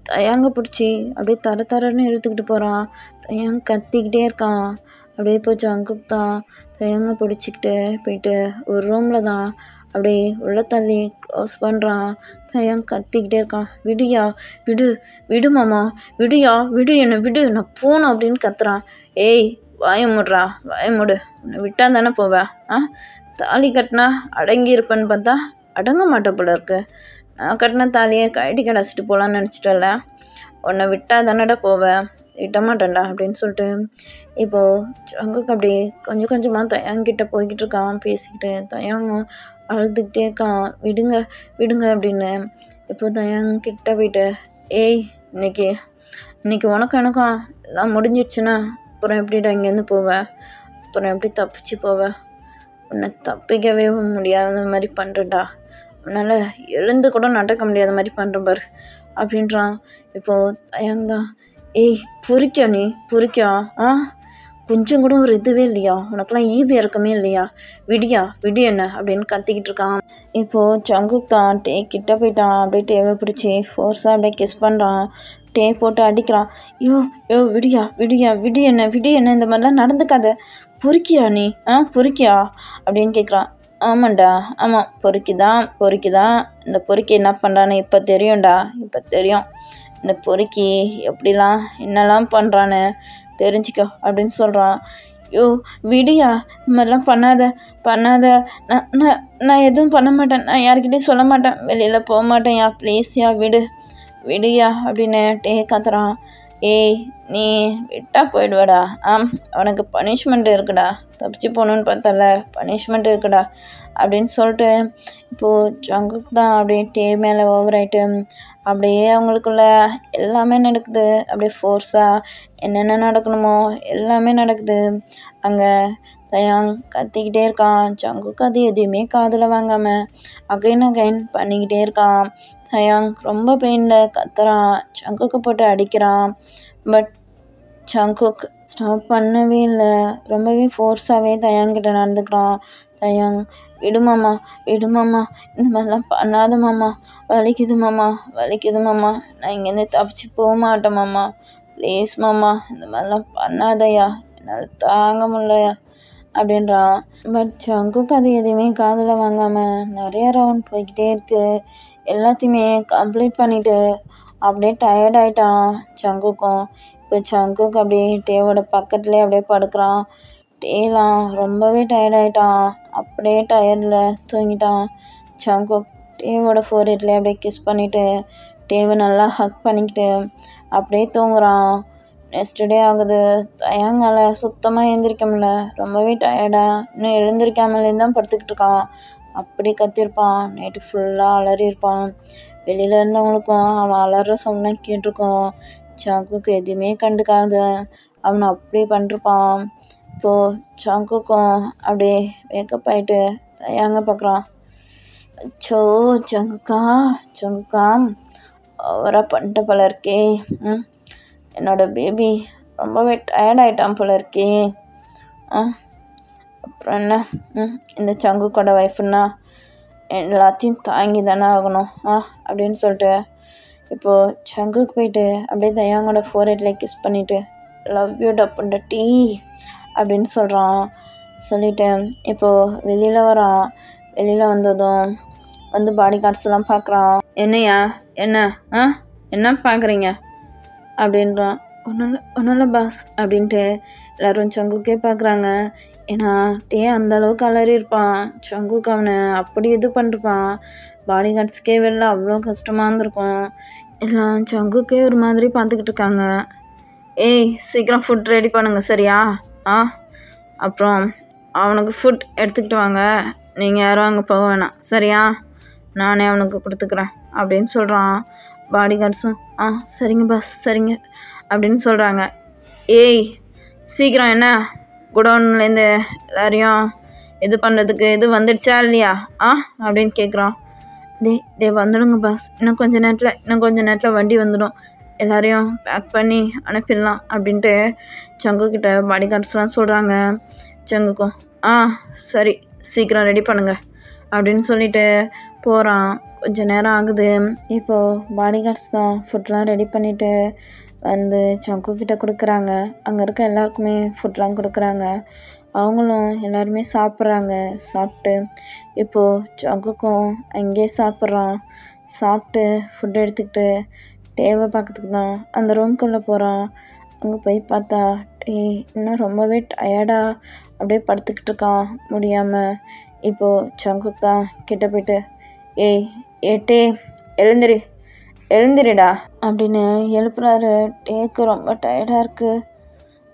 [SPEAKER 2] தயாங்க பிடிச்சி அப்படியே தரன்னு இழுத்துக்கிட்டு போகிறான். தயாங்க கத்திக்கிட்டே இருக்கான். அப்படியே போச்சு அங்குக்கு தான் தயாங்க பிடிச்சிக்கிட்டு போயிட்டு ஒரு ரூமில் தான் அப்படியே உள்ள தள்ளி க்ளோஸ் பண்ணுறான். தயாங்க கத்திக்கிட்டே இருக்கான். விடு மாமா, என்னை விடு, நான் போகணும் அப்படின்னு கத்துறான். ஏய் வாய மூடு, உன்னை விட்டா தானே போவேன், தாலி கட்டினா அடங்கி இருப்பேன்னு பார்த்தா அடங்க மாட்டேன் போல இருக்கு, நான் கட்டின தாலியை கழட்டி கிடச்சிட்டு போகலான்னு நினச்சிட்டல, உன்னை விட்டா தானடா போவேன், விட்ட மாட்டேன்டா அப்படின்னு சொல்லிட்டு இப்போது சங்குக்கு அப்படியே கொஞ்சமாக தயாங்கிட்ட போய்கிட்டு இருக்கான். பேசிக்கிட்டு தயாங்க அழுதுகிட்டே இருக்கான். விடுங்க அப்படின்னு. இப்போ தயாங்கிட்ட போயிட்டு, ஏய் இன்னைக்கு உனக்கும் எனக்கும் எல்லாம் முடிஞ்சிடுச்சுன்னா அப்புறம் எப்படிடா இங்கேருந்து போவேன், அப்புறம் எப்படி தப்பிச்சு போவேன், உன்னை தப்பிக்கவே முடியாத மாதிரி பண்ணுறடா என்னால் எழுந்து கூட நடக்க முடியாத மாதிரி பண்ணுறேன் பாரு அப்படின்றான். இப்போது தயங் தான், ஏய் பொறிக்கா நீ பொறிக்கா, கொஞ்சம் கூட ஒரு இதுவே இல்லையா, உனக்கெல்லாம் ஈவி இறக்கமே இல்லையா, விடி என்ன அப்படின்னு கத்திக்கிட்டு இருக்கான். இப்போது ஜங்குக் தான் டே கிட்ட போயிட்டான். அப்படியே டேவை பிடிச்சி ஃபோர்ஸாக அப்படியே கிஸ் பண்ணுறான். டே போட்டு அடிக்கிறான். யோ விடி என்ன இந்த மாதிரிலாம் நடந்துக்காத, பொறுக்கியா நீ பொறுக்கியா அப்படின்னு கேட்குறான். ஆமாண்டா ஆமாம் பொறுக்கிதான். இந்த பொறுக்கி என்ன பண்ணுறான்னு இப்போ தெரியும். இந்த பொறுக்கி எப்படிலாம் என்னெல்லாம் பண்ணுறான்னு தெரிஞ்சிக்கோ அப்படின்னு சொல்கிறான். விடியா, இந்த மாதிரிலாம் பண்ணாத. நான் எதுவும் பண்ண மாட்டேன், நான் யார்கிட்டையும் சொல்ல மாட்டேன், வெளியில் போக மாட்டேன்யா, ப்ளீஸ்யா விடுயா அப்படின்னு டே கத்துறான். ஏய் நீ விட்டா போயிடுவாடா, அவனுக்கு பனிஷ்மெண்ட் இருக்குடா, தப்பிச்சு போகணுன்னு பார்த்தால பனிஷ்மெண்ட் இருக்குடா அப்படின்னு சொல்லிட்டு இப்போது ஜங்குக் தான் அப்படியே டே மேலே ஓவர் ஆகிட்டு அப்படியே அவங்களுக்குள்ள எல்லாமே நடக்குது. அப்படியே ஃபோர்ஸாக என்னென்ன நடக்கணுமோ எல்லாமே நடக்குது. அங்கே தயாங் கத்திக்கிட்டே இருக்கான். ஜங்குக் அது எதையுமே காதில் வாங்காமல் அகைன் பண்ணிக்கிட்டே இருக்கான். தயாங் ரொம்ப பெயினில் கத்துறான். ஜங்குக்கை போட்டு அடிக்கிறான். பட் ஜங்குக் ஸ்டாப் பண்ணவே இல்லை. ரொம்பவே ஃபோர்ஸாகவே தயாங்கிட்ட நடந்துக்கிறான். தயாங் விடுமாமா, இந்த மாதிரிலாம் பண்ணாத மாமா, வலிக்குது மாமா, நான் இங்கேருந்து தப்பிச்சு போக மாட்டேன் மாமா, ப்ளீஸ் மாமா, இந்த மாதிரிலாம் பண்ணாதயா, என்னால் தாங்க முடியலையா அப்படின்றான். பட் ஜங்குக் அது எதுவுமே காதில் வாங்காமல் நிறைய ரவுண்ட் போய்கிட்டே இருக்குது. எல்லாத்தையுமே கம்ப்ளீட் பண்ணிவிட்டு அப்படியே டயர்ட் ஆகிட்டான் ஜங்குக்கும். இப்போ ஜங்குக் அப்படியே டேவோட பக்கத்துலேயே அப்படியே படுக்கிறான். டேலாம் ரொம்பவே டயர்ட் ஆகிட்டான். அப்படியே டயர்டில் தூங்கிட்டான். ஜங்குக் டேவோட ஃபோர்ஹெட்லேயே அப்படியே கிஸ் பண்ணிவிட்டு டேவை நல்லா ஹக் பண்ணிக்கிட்டு அப்படியே தூங்குறான். நெக்ஸ்ட் டே ஆகுது. தயாங்கால சுத்தமாக எழுந்திரிக்க முடியல. ரொம்பவே டயர்டாக இன்னும் எழுந்திரிக்காமலே தான் படுத்துக்கிட்டு இருக்கான். அப்படி கத்திருப்பான். நைட்டு ஃபுல்லாக அலறியிருப்பான். வெளியில் இருந்தவங்களுக்கும் அவன் அலற சவுண்ட்லாம் கேட்டிருக்கோம். ஜங்குக்கு எதுவுமே கண்டுக்காது அவனை அப்படியே பண்ணிருப்பான். இப்போது ஜங்குக்கும் அப்படியே வேக்கப் ஆகிட்டு தயாங்க பார்க்குறான். அச்சோ ஜங்குக்கா ஓவராக பண்ணிட்ட போல இருக்கே, என்னோட பேபி ரொம்பவே டயர்ட் ஆகிட்டான் போல இருக்கே. அப்புறம் என்ன, இந்த ஜங்குக்கோட ஒய்ஃப்னா எல்லாத்தையும் தாங்கி தானே ஆகணும் அப்படின்னு சொல்லிட்டு இப்போது ஜங்குக்கு போயிட்டு அப்படியே தயாங்கோட ஃபோர்ஹெட்லேயே கிஸ் பண்ணிவிட்டு லவ் யூ டப்புண்ட டீ அப்படின்னு சொல்லிட்டு இப்போது வெளியில் வரான். வெளியில் வந்ததும் வந்து பாடி கார்ட்ஸ்லாம் பார்க்குறான். என்னையா என்ன பார்க்குறீங்க அப்படின்றான். ஒன்றும் இல்லை பாஸ் அப்படின்ட்டு எல்லோரும் ஜங்குக்கே பார்க்குறாங்க. ஏன்னா டே அந்தளவுக்கு அலறி இருப்பான். ஜங்குக்கு அவனை அப்படி இது பண்ணிருப்பான். பாடி கார்ட்ஸ்க்கே வெளில அவ்வளோ கஷ்டமாக இருந்திருக்கும். எல்லாம் ஜங்குக்கே ஒரு மாதிரி பார்த்துக்கிட்டு இருக்காங்க. ஏய் சீக்கிரம் ஃபுட் ரெடி பண்ணுங்க சரியா, அப்புறம் அவனுக்கு ஃபுட் எடுத்துக்கிட்டு வாங்க, நீங்கள் யாரும் அங்கே போக வேணாம் சரியா, நானே அவனுக்கு கொடுத்துக்கிறேன் அப்படின்னு சொல்கிறான். பாடி கார்ட்ஸும் சரிங்க பாஸ் சரிங்க அப்படின்னு சொல்கிறாங்க. ஏய் சீக்கிரம் என்ன குடோன்லேருந்து எல்லாரையும் இது பண்ணுறதுக்கு இது வந்துடுச்சா இல்லையா அப்படின்னு கேட்குறான். டே வந்துடுங்க பாஸ், இன்னும் கொஞ்ச நேரத்தில் வண்டி வந்துடும், எல்லாரையும் பேக் பண்ணி அனுப்பிடலாம் அப்படின்ட்டு ஜங்குக்கிட்ட பாடி கார்ட்ஸ்லாம் சொல்கிறாங்க. ஜங்குக்கும் சரி சீக்கிரம் ரெடி பண்ணுங்க அப்படின்னு சொல்லிட்டு போகிறான். கொஞ்சம் நேரம் ஆகுது. இப்போது பாடி கார்ட்ஸ் தான் ஃபுட்லாம் ரெடி பண்ணிவிட்டு வந்து ஜங்குக்கிட்ட கொடுக்குறாங்க. அங்கே இருக்க எல்லாருக்குமே ஃபுட்லாம் கொடுக்குறாங்க. அவங்களும் எல்லாருமே சாப்பிட்டு இப்போது ஜங்குக்கும் அங்கேயே சாப்பிட்டு ஃபுட் எடுத்துக்கிட்டு டேவை பார்க்கறதுக்கு தான் அந்த ரூம்குள்ளே போகிறான். அங்கே போய் பார்த்தா டே இன்னும் ரொம்பவே டயர்டாக அப்படியே படுத்துக்கிட்டு இருக்கான் முடியாமல். இப்போது ஜங்குக் தான் கிட்ட போயிட்டு டே எழுந்திரிடா அப்படின்னு எழுப்புறாரு. டேக்கு ரொம்ப டயர்டாக இருக்குது.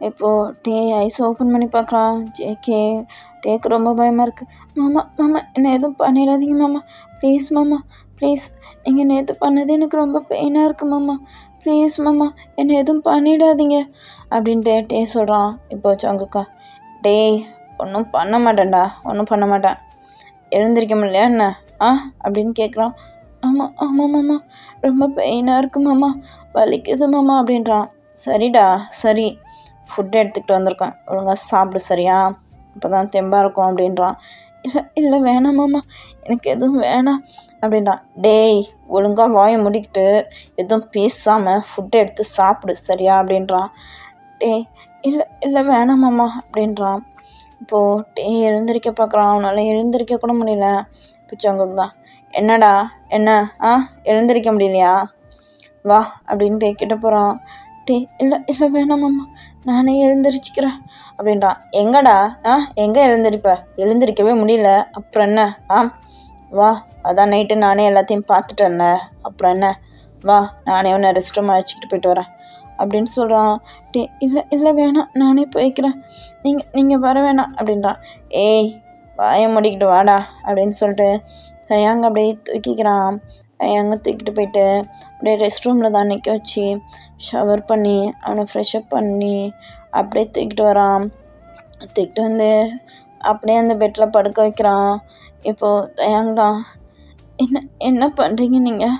[SPEAKER 2] இப்போது டே ஐஸ் ஓப்பன் பண்ணி பார்க்குறான். டேக்கு ரொம்ப பயமாக இருக்குது. மாமா என்னை எதுவும் பண்ணிடாதீங்க மாமா, ப்ளீஸ் நீங்கள் நேற்று பண்ணது எனக்கு ரொம்ப பெயினாக இருக்குது மாமா, ப்ளீஸ் மாமா என்னை எதுவும் பண்ணிடாதீங்க அப்படின்ட்டு டே சொல்கிறான். இப்போ ஜங்குக்கா ஒன்றும் பண்ண மாட்டேன், எழுந்திரிக்க முடியலையா என்ன அப்படின்னு கேட்குறான். ஆமாம் ஆமாம் மாமா, ரொம்ப பெயினாக இருக்கு மாமா, வலிக்குது மாமா அப்படின்றான். சரிடா சரி, ஃபுட் எடுத்துக்கிட்டு வந்திருக்கேன், ஒழுங்காக சாப்பிடு சரியா, அப்போ தான் தெம்பாக இருக்கும் அப்படின்றான். இல்லை இல்லை வேணாம் மாமா, எனக்கு எதுவும் வேணாம் அப்படின்றான். டேய் ஒழுங்காக வாயை முடிக்கிட்டு எதுவும் பேசாமல் ஃபுட்டை எடுத்து சாப்பிடு சரியா அப்படின்றான். டேய் இல்லை இல்லை வேணாம் மாமா அப்படின்றான். இப்போது எழுந்திரிக்க பார்க்குறான், அவனால் எழுந்திரிக்க கூட முடியல. இப்போ ஜங்குக் தான், என்னடா என்ன எழுந்திரிக்க முடியலையா, வா அப்படின்ட்டு கிட்ட போகிறான். இல்லை இல்லை வேணாம் மாமா, நானே எழுந்திரிச்சிக்கிறேன் அப்படின்றான். எங்கடா எங்கே எழுந்திரிக்கவே முடியல, அப்புறம் என்ன வா, அதான் நைட்டு நானே எல்லாத்தையும் பார்த்துட்டேன்ல, அப்புறம் என்ன, வா நானே உன்னை ரெஸ்ட் ரூம் அழைச்சிக்கிட்டு போயிட்டு வரேன் அப்படின்னு சொல்கிறான். இல்லை இல்லை வேணாம், நானே போய்க்கிறேன், நீங்கள் வர வேணாம் அப்படின்றான். ஏய் வாயை முடிக்கிட்டு வாடா அப்படின்னு சொல்லிட்டு தயாங்க அப்படியே தூக்கிக்கிறான். தயாங்க தூக்கிட்டு போயிட்டு அப்படியே ரெஸ்ட் ரூமில் தான் நிற்க வச்சு ஷவர் பண்ணி அவனை ஃப்ரெஷ்அப் பண்ணி அப்படியே தூக்கிட்டு வரான். தூக்கிட்டு வந்து அப்படியே அந்த பெட்டில் படுக்க வைக்கிறான். இப்போது தயாங்க தான், என்ன பண்ணுறீங்க நீங்கள்,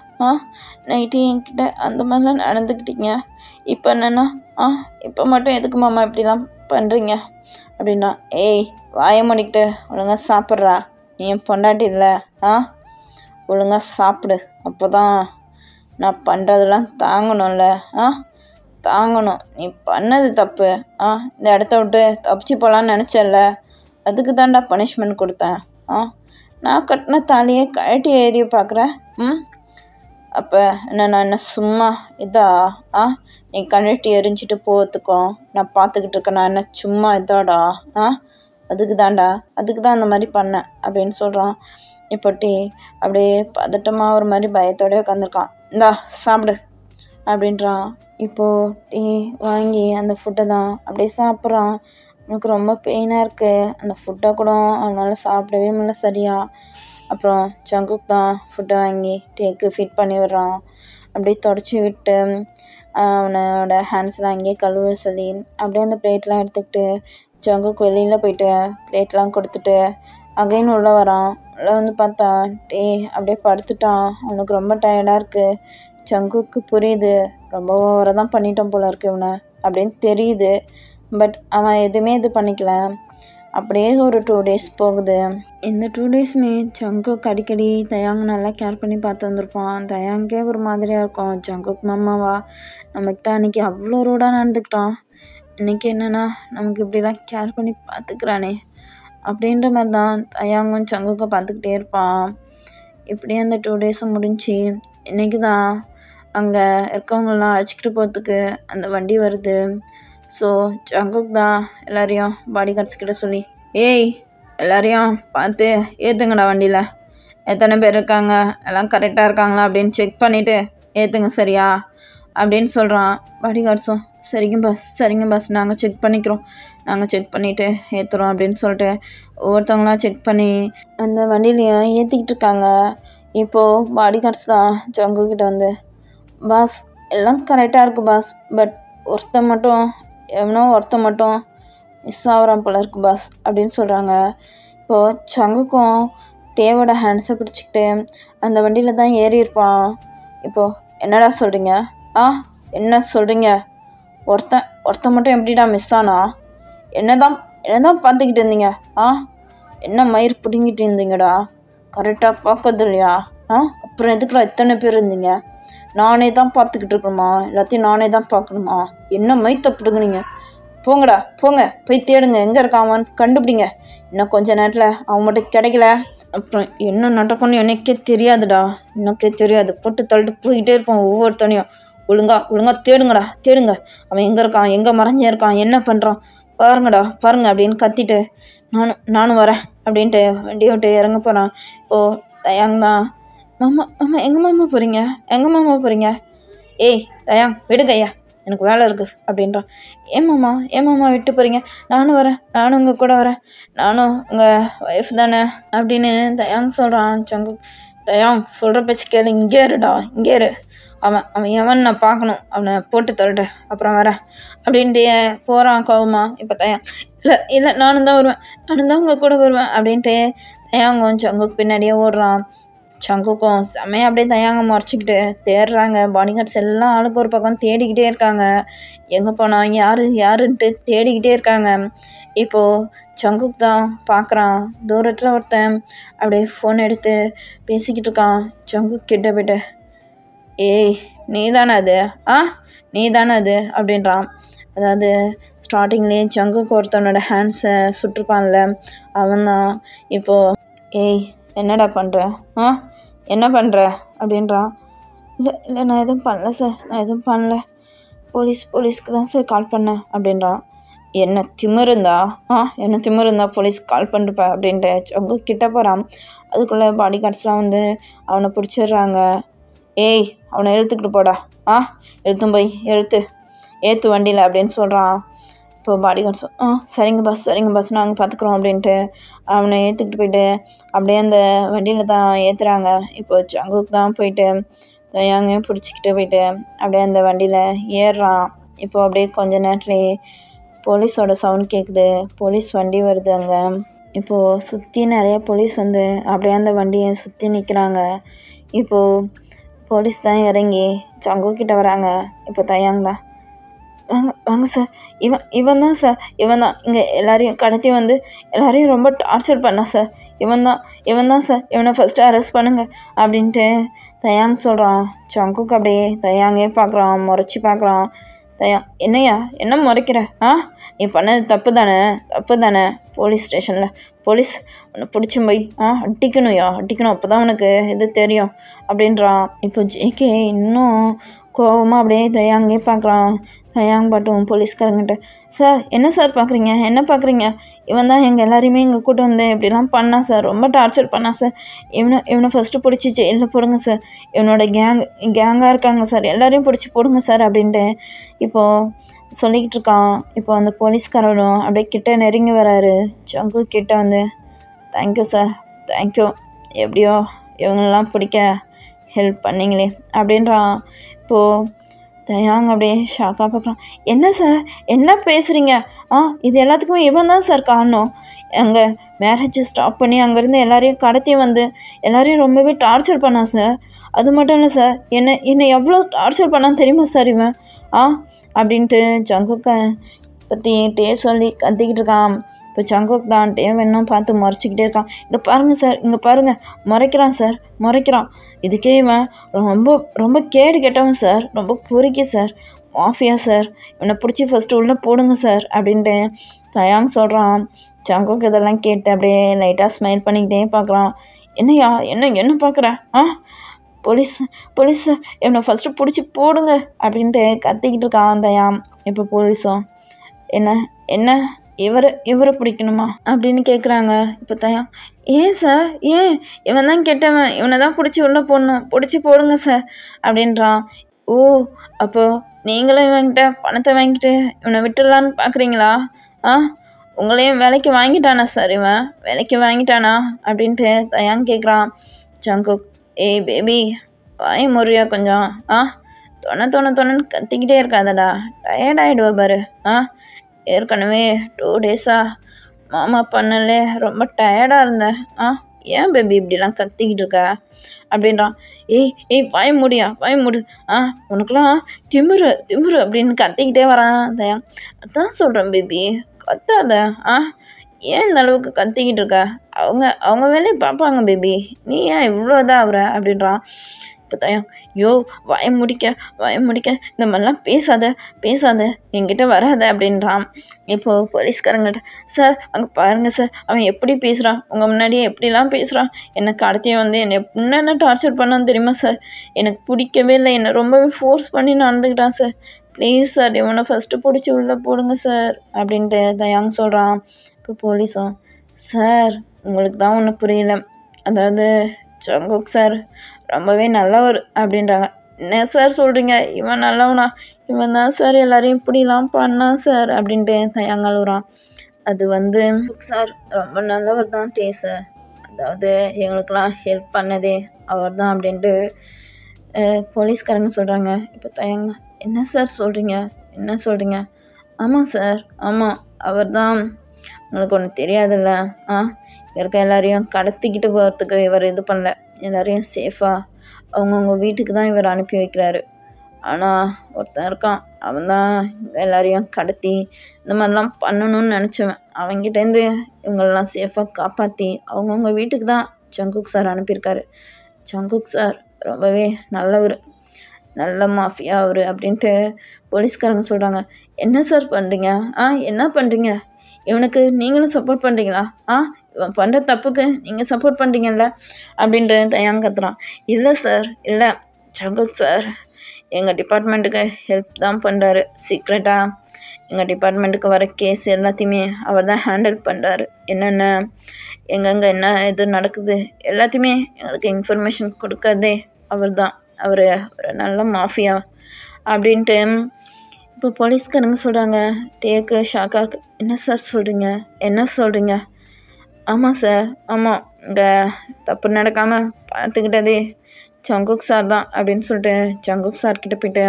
[SPEAKER 2] நைட்டு என்கிட்ட அந்த மாதிரிலாம் நடந்துக்கிட்டீங்க, இப்போ என்னென்னா இப்போ மட்டும் எதுக்கு மாமா இப்படிலாம் பண்ணுறீங்க அப்படின்னா. ஏய் வாயை மூடிக்கிட்டு ஒழுங்காக சாப்பிட்றா, நீ என் பொண்டாட்டி இல்லை, ஒழுங்காக சாப்பிடு, அப்போ தான் நான் பண்ணுறதெல்லாம் தாங்கணும்ல, தாங்கணும், நீ பண்ணது தப்பு, இந்த இடத்த விட்டு தப்பிச்சு போகலான்னு நினச்சல, அதுக்கு தான்டா பனிஷ்மெண்ட் கொடுத்தேன், நான் கட்டின தாலியை கழட்டி ஏறி பார்க்குறேன், அப்போ நான் என்ன சும்மா இதா, நீ கழட்டி எரிஞ்சிட்டு போகிறதுக்கும் நான் பார்த்துக்கிட்டு இருக்கேன், நான் என்ன சும்மா இதாடா, அதுக்கு தான் அந்த மாதிரி பண்ணேன் அப்படின்னு சொல்கிறான். இப்போ அப்படியே பதட்டமாக ஒரு மாதிரி பயத்தோடய உட்காந்துருக்கான். இந்தா சாப்பிடு அப்படின்றான். இப்போது வாங்கி அந்த ஃபுட்டை தான் அப்படியே சாப்பிட்றான். அவனுக்கு ரொம்ப பெயினாக இருக்குது, அந்த ஃபுட்டை கூட அவனால் சாப்பிடவே முடியல சரியா. அப்புறம் ஜங்குக் தான் ஃபுட்டை வாங்கி ஃபீட் பண்ணி விடுறான். அப்படியே தொடச்சி விட்டு அவனோட ஹேண்ட்ஸ்லாம் அங்கேயே கழுவ சொல்லி அப்படியே அந்த பிளேட்லாம் எடுத்துக்கிட்டு ஜங்குக் வெளியில் போயிட்டு பிளேட்லாம் கொடுத்துட்டு அகைன் உள்ளே வரான். உள்ளே வந்து பார்த்தா அப்படியே படுத்துட்டான். அவனுக்கு ரொம்ப டயர்டாக இருக்குது. ஜங்குக்கு புரியுது, ரொம்ப ஓவராக தான் பண்ணிட்டான் போல இருக்கு இவனை அப்படின்னு தெரியுது. பட் அவன் எதுவுமே இது பண்ணிக்கல. அப்படியே ஒரு 2 days போகுது. இந்த 2 daysமே ஜங்குக் அடிக்கடி தயாங் நல்லா கேர் பண்ணி பார்த்து வந்திருப்பான். தயாங்கே ஒரு மாதிரியாக இருக்கும். ஜங்குக் மாமாவா நம்மக்கிட்ட அன்றைக்கி அவ்வளோ ரூடாக நடந்துக்கிட்டான், இன்றைக்கி என்னென்னா நமக்கு இப்படிலாம் கேர் பண்ணி பார்த்துக்கிறானே அப்படின்ற மாதிரி தான் தயாங்கும் ஜங்குக்கை பார்த்துக்கிட்டே இருப்பான். இப்படியே அந்த 2 daysம் முடிஞ்சு இன்றைக்கி தான் அங்கே இருக்கவங்களாம் அழைச்சிக்கிட்டு போகிறதுக்கு அந்த வண்டி வருது. ஸோ ஜங்குக் தான் எல்லாரையும் பாடி கார்ட்ஸ்கிட்ட சொல்லி, ஏய் எல்லாரையும் பார்த்து ஏற்றுங்கடா, வண்டியில் எத்தனை பேர் இருக்காங்க, எல்லாம் கரெக்டாக இருக்காங்களா அப்படின்னு செக் பண்ணிவிட்டு ஏற்றுங்க சரியா அப்படின்னு சொல்கிறான். பாடி கார்ட்ஸும் சரிங்க பாஸ் நாங்கள் செக் பண்ணிவிட்டு ஏற்றுறோம் அப்படின்னு சொல்லிட்டு ஒவ்வொருத்தவங்களாம் செக் பண்ணி அந்த வண்டியிலையும் ஏற்றிக்கிட்டு இருக்காங்க. இப்போது பாடி கார்ட்ஸ் தான் ஜங்குக்கிட்ட வந்து, பாஸ் எல்லாம் கரெக்டாக இருக்குது பாஸ், பட் ஒருத்தன் மட்டும் மிஸ் ஆகிறான் போல இருக்கு பாஸ் அப்படின்னு சொல்கிறாங்க. இப்போது ஜங்குக்கும் டேவோட ஹேண்ட்ஸை பிடிச்சிக்கிட்டு அந்த வண்டியில் தான் ஏறி இருப்பான். இப்போது என்னடா சொல்கிறீங்க, என்ன சொல்கிறீங்க, ஒருத்தன் மட்டும் எப்படிடா மிஸ் ஆனா, என்னதான் பார்த்துக்கிட்டு இருந்தீங்க, என்ன மயிர் பிடுங்கிட்டு இருந்தீங்கடா, கரெக்டாக பார்க்கறது இல்லையா, அப்புறம் எதுக்குடா இத்தனை பேர் இருந்தீங்க, நானே தான் பார்த்துக்கிட்டு இருக்கணுமா, எல்லாத்தையும் நானே தான் பார்க்கணுமா, என்ன மயித்தை பிடுங்குனீங்க, போங்க போய் தேடுங்க, எங்கே இருக்கான் கண்டுபிடிங்க, இன்னும் கொஞ்ச நேரத்தில் அவன் மட்டும் கிடைக்கல அப்புறம் என்ன நடக்கும்னு எனக்கே தெரியாது, போட்டு தள்ளிட்டு போய்கிட்டே இருப்பான் ஒவ்வொருத்தனையும், ஒழுங்கா தேடுங்க, அவன் எங்கே இருக்கான், எங்கே மறைஞ்சே இருக்கான், என்ன பண்ணுறான் பாருங்க அப்படின்னு கத்திட்டு நானும் வரேன் அப்படின்ட்டு வண்டியை விட்டு இறங்க போகிறான். இப்போது தயாங் தான், மாமா எங்கே மாமா போகிறீங்க, ஏய் தயாங் விடுங்க ஐயா, எனக்கு வேலை இருக்குது அப்படின்றான். ஏன் மாமா விட்டு போகிறீங்க, நானும் வரேன், நானும் உங்கள் கூட வரேன், நானும் உங்கள் ஒய்ஃப் தானே அப்படின்னு தயாங் சொல்கிறான். தயாங் சொல்கிற பேச்சு கேளு, இங்கே இரு, அவன் எவன் நான் பார்க்கணும், அவனை போட்டு தள்ளிட்டு அப்புறம் வரேன் அப்படின்ட்டு போகிறான் கோவமா. இப்போ தயாங் இல்லை நானும் தான் உங்கள் கூட வருவேன் அப்படின்ட்டு தயாங் ஜங்குக்கு பின்னாடியே ஓடுறான். சங்குக்கும் செம்மையாக அப்படியே தயாங்க முறைச்சிக்கிட்டு தேடுறாங்க. பாடிகார்ட்ஸ் எல்லாம் ஆளுக்கு ஒரு பக்கம் தேடிக்கிட்டே இருக்காங்க. எங்கே போனால் யாருன்ட்டு தேடிக்கிட்டே இருக்காங்க. இப்போது சங்குக் தான் பார்க்குறான். தூரத்தில் ஒருத்தன் அப்படியே ஃபோன் எடுத்து பேசிக்கிட்டு இருக்கான். சங்குக் கிட்ட போய்ட்டு, ஏய் நீ தானே அது நீ தானே அது அப்படின்றான். அதாவது ஸ்டார்டிங்லேயே சங்குக்கு ஒருத்தனோட ஹேண்ட்ஸை சுட்டிருப்பான்ல, அவன் தான். இப்போது ஏய் என்னடா பண்ணுற என்ன பண்ணுற அப்படின்றான். இல்லை நான் எதுவும் பண்ணல சார், நான் எதுவும் பண்ணல, போலீஸ்க்கு தான் சார் கால் பண்ணேன் அப்படின்றான். என்ன திமிருந்தா என்ன திமிருந்தா போலீஸ்க்கு கால் பண்ணிருப்ப அப்படின்ட்டு சங்கு கிட்ட போகிறான். அதுக்குள்ளே பாடி கார்ட்ஸ்லாம் வந்து அவனை பிடிச்சிடுறாங்க. ஏய் அவனை இழுத்துக்கிட்டு போடா, இழுத்தும் போய் ஏற்று வண்டியில் அப்படின்னு சொல்கிறான். இப்போ பாடி கார்ட்ஸ் சரிங்க பாஸ் நாங்கள் பார்த்துக்குறோம் அப்படின்ட்டு அவனை ஏற்றுக்கிட்டு போயிட்டு அப்படியே அந்த வண்டியில் தான் ஏற்றுறாங்க. இப்போ சங்குக்கு தான் போயிட்டு தயாங்கையும் பிடிச்சிக்கிட்டு போயிட்டு அப்படியே அந்த வண்டியில் ஏறுறான். இப்போ அப்படியே கொஞ்ச நேரத்துலேயே போலீஸோட சவுண்ட் கேட்குது. போலீஸ் வண்டி வருது அங்கே. இப்போது சுற்றி நிறைய போலீஸ் வந்து அப்படியே அந்த வண்டியை சுற்றி நிற்கிறாங்க. இப்போது போலீஸ் தான் இறங்கி சங்குக்கிட்ட வராங்க. இப்போ தயாங் தான், வாங்க சார், இவன் தான் இங்கே எல்லாரையும் கடத்தி வந்து எல்லாரையும் ரொம்ப டார்ச்சர் பண்ணான் சார், இவன் தான் சார், இவனை ஃபஸ்ட்டு அரெஸ்ட் பண்ணுங்க அப்படின்ட்டு தயாங் சொல்கிறான். சங்குக்கு அப்படியே தயாங்கே பார்க்குறான், முறைச்சி பார்க்குறான். தயாங், என்னையா என்ன முறைக்கிற நீ பண்ணது தப்பு தானே போலீஸ் ஸ்டேஷனில் போலீஸ் உன்னை பிடிச்சி போய் அடிக்கணும், அப்போ தான் உனக்கு இது தெரியும் அப்படின்றான். இப்போ ஜேகே இன்னும் கோபமாக அப்படியே தயாங்கே பார்க்குறான். தயாங் பாட்டும் போலீஸ்காரங்கிட்ட, சார் என்ன சார் பார்க்குறீங்க, இவன் தான் எங்கள் எல்லாரையுமே இங்கே கூட்டு வந்து இப்படிலாம் பண்ணான் சார், ரொம்ப டார்ச்சர் பண்ணான் சார், இவனை ஃபஸ்ட்டு பிடிச்சி ஜெயிலில் போடுங்க சார், இவனோட கேங்காக இருக்காங்க சார், எல்லாரையும் பிடிச்சி போடுங்க சார் அப்படின்ட்டு இப்போது சொல்லிக்கிட்டு இருக்கான். இப்போ அந்த போலீஸ்காரனும் அப்படியே கிட்ட நெருங்கி வராரு. சங்கு கிட்ட வந்து, தேங்க்யூ சார், தேங்க்யூ, எப்படியோ இவங்களெலாம் பிடிக்க ஹெல்ப் பண்ணிங்களே அப்படின்றான். இப்போது தயாங் அப்படியே ஷாக்காக பார்க்குறான். என்ன சார் என்ன பேசுகிறீங்க, இது எல்லாத்துக்குமே இவன் தான் சார் காரணம், எங்கள் மேரேஜை ஸ்டாப் பண்ணி அங்கேருந்து எல்லாரையும் கடத்தி வந்து எல்லாரையும் ரொம்பவே டார்ச்சர் பண்ணான் சார், அது மட்டும் இல்லை சார், என்னை எவ்வளோ டார்ச்சர் பண்ணான்னு தெரியுமா சார் இவன் அப்படின்ட்டு ஜங்குக்கை பற்றி சொல்லி கத்திக்கிட்டு இருக்கான். இப்போ சங்குக் தான் வேணும் பார்த்து முறைச்சிக்கிட்டே இருக்கான். இங்கே பாருங்கள் முறைக்கிறான், இதுக்கே இவன் ரொம்ப ரொம்ப கேடு கெட்டவன் சார், ரொம்ப பொறுக்கி சார், மாஃபியா சார், இவனை பிடிச்சி ஃபஸ்ட்டு உள்ளே போடுங்க சார் அப்படின்ட்டு தயாங் சொல்கிறான். சங்குக் இதெல்லாம் கேட்டு அப்படியே லைட்டாக ஸ்மைல் பண்ணிக்கிட்டே பார்க்குறான். என்னையா என்ன பார்க்குற போலீஸ் இவனை ஃபஸ்ட்டு பிடிச்சி போடுங்க அப்படின்ட்டு கத்திக்கிட்டு இருக்கான் தயாம். இப்போ போலீஸும் என்ன இவரை பிடிக்கணுமா அப்படின்னு கேட்குறாங்க. இப்போ தயாம், ஏன் சார் இவன் தான் கெட்டவன், இவனை தான் பிடிச்சி உள்ளே போடணும், பிடிச்சி போடுங்க சார் அப்படின்றான். ஓ அப்போது நீங்களும் இவன்கிட்ட பணத்தை வாங்கிட்டு இவனை விட்டுடலான்னு பார்க்குறீங்களா, உங்களையும் வேலைக்கு வாங்கிட்டானா சார், இவன் வேலைக்கு வாங்கிட்டானா அப்படின்ட்டு தயாங் கேட்குறான். சங்குக், ஏய் பேபி வாய் முறியா கொஞ்சம் தொணன்னு கத்திக்கிட்டே இருக்காதடா, டயர்டாயிடுவா பாரு, ஏற்கனவே 2 டேஸாக மாமா பண்ணலே ரொம்ப டயர்டாக இருந்தேன், ஏன் பேபி இப்படிலாம் கத்திக்கிட்டு இருக்க அப்படின்றான். ஏய் வாய் மூடு, உனக்குலாம் திமிரு அப்படின்னு கத்திக்கிட்டே வரான் தயாங். அதான் சொல்கிறேன் பேபி, கத்தாத, ஏன் இந்த அளவுக்கு கத்திக்கிட்டு இருக்க, அவங்க வேலையை பார்ப்பாங்க பேபி, நீ ஏன் இவ்வளோ இதாக ஆகுற அப்படின்றான். இப்போ தயாங், வாய முடிக்க இந்த மாதிரிலாம் பேசாத என்கிட்ட வராத அப்படின்றான். இப்போது போலீஸ்காரங்கள்ட்ட, சார் அங்கே பாருங்கள் சார், அவன் எப்படி பேசுகிறான், உங்கள் முன்னாடியே எப்படிலாம் பேசுகிறான், என்னை கடத்தியே வந்து என்னை என்னென்ன டார்ச்சர் பண்ணான்னு தெரியுமா சார், எனக்கு பிடிக்கவே இல்லை, என்னை ரொம்பவே ஃபோர்ஸ் பண்ணி நடந்துக்கிட்டான் சார், ப்ளீஸ் சார் இவனை ஃபஸ்ட்டு பிடிச்சி உள்ளே போடுங்க சார் அப்படின்ட்டு தயாங் சொல்கிறான். இப்போ போலீஸும், சார் உங்களுக்கு தான் ஒன்றும் புரியல, அதாவது சங்குக் சார் ரொம்பவே நல்லவர் அப்படின்றாங்க. என்ன சார் சொல்கிறீங்க, இவன் நல்லவனா, இவன் தான் சார் எல்லாரையும் இப்படிலாம் பண்ணான் சார் அப்படின்ட்டு தயாங் அழுகுறான். அது வந்து சார் ரொம்ப நல்லவர் தான் சார், அதாவது எங்களுக்கெல்லாம் ஹெல்ப் பண்ணதே அவர் தான் அப்படின்ட்டு போலீஸ்காரங்க சொல்கிறாங்க. இப்போ தயாங்க, என்ன சார் சொல்கிறீங்க, ஆமாம் சார், ஆமாம் அவர் தான் உங்களுக்கு ஒன்று தெரியாதுல்ல. இங்கே இருக்க எல்லாரையும் கடத்திக்கிட்டு போகிறதுக்கு இவர் இது பண்ணல. எல்லாரையும் சேஃபாக அவங்கவுங்க வீட்டுக்கு தான் இவர் அனுப்பி வைக்கிறாரு. ஆனால் ஒருத்தன் இருக்கான், அவன் தான் எல்லாரையும் கடத்தி இந்த மாதிரிலாம் பண்ணணும்னு நினச்சவன். அவங்ககிட்டேருந்து இவங்களெல்லாம் சேஃபாக காப்பாற்றி அவங்கவுங்க வீட்டுக்கு தான் ஜங்குக் சார் அனுப்பியிருக்காரு. ஜங்குக் சார் ரொம்பவே நல்லவர், நல்ல மாஃபியா அவர் அப்படின்ட்டு போலீஸ்காரங்க சொல்கிறாங்க. என்ன சார் பண்ணுறீங்க? என்ன பண்ணுறீங்க? இவனுக்கு நீங்களும் சப்போர்ட் பண்ணுறீங்களா? இவன் பண்ணுற தப்புக்கு நீங்கள் சப்போர்ட் பண்ணுறீங்கல்ல அப்படின்ட்டு தயாங் கத்துறான். இல்லை சார், இல்லை, ஜங்குக் சார் எங்கள் டிபார்ட்மெண்ட்டுக்கு ஹெல்ப் தான் பண்ணுறாரு. சீக்ரெட்டாக எங்கள் டிபார்ட்மெண்ட்டுக்கு வர கேஸ் எல்லாத்தையுமே அவர் தான் ஹேண்டில் பண்ணுறாரு. என்னென்ன எங்கெங்கே என்ன இது நடக்குது எல்லாத்தையுமே எங்களுக்கு இன்ஃபர்மேஷன் கொடுக்கறதே அவர் தான். அவர் ஒரு நல்ல மாஃபியா அப்படின்ட்டு இப்போ போலீஸ்காரங்க சொல்கிறாங்க. டேக்கு ஷாக்காக இருக்கு. என்ன சார் சொல்கிறீங்க? என்ன சொல்கிறீங்க? ஆமாம் சார், ஆமாம், இங்கே தப்பு நடக்காமல் பார்த்துக்கிட்டதே ஜங்குக் சார் தான் அப்படின்னு சொல்லிட்டு ஜங்குக் சார்கிட்ட போய்ட்டு,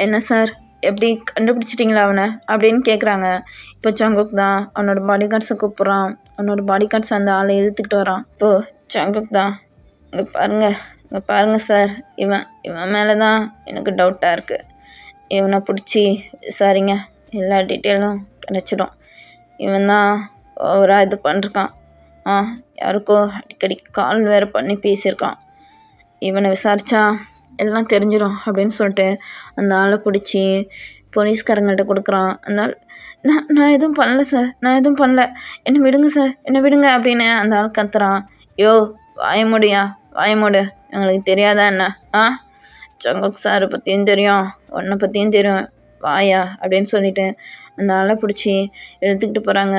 [SPEAKER 2] என்ன சார் எப்படி கண்டுபிடிச்சிட்டிங்களா அவனை அப்படின்னு கேட்குறாங்க. இப்போ ஜங்குக் தான் அவனோட பாடி கார்ட்ஸை கூப்பிட்றான். அவனோட பாடி கார்ட்ஸ் அந்த ஆளை இழுத்துக்கிட்டு வரான். இப்போது ஜங்குக் தான், இங்கே பாருங்கள் சார், இவன் மேலே தான் எனக்கு டவுட்டாக இருக்குது. இவனை பிடிச்சி விசாரிங்க, எல்லா டீட்டெயிலும் கிடச்சிடும். இவன் தான் ஓவராக இது பண்ணிருக்கான். யாருக்கோ அடிக்கடி கால் வேறு பண்ணி பேசியிருக்கான். இவனை விசாரித்தா எல்லாம் தெரிஞ்சிடும் அப்படின்னு சொல்லிட்டு அந்த ஆளை பிடிச்சி போலீஸ்காரங்கள்ட்ட கொடுக்குறான். அந்த ஆள், நான் எதுவும் பண்ணல சார், நான் எதுவும் பண்ணல, என்னை விடுங்க சார், என்னை விடுங்க அப்படின்னு அந்த ஆள் கத்துறான். யோ வாயமோடு, எங்களுக்கு தெரியாதா என்ன? ஜங்குக் சாரை பற்றியும் தெரியும், உன்னை பற்றியும் தெரியும், வாயா அப்படின்னு சொல்லிட்டு அந்த ஆளை பிடிச்சி எடுத்துக்கிட்டு போகிறாங்க.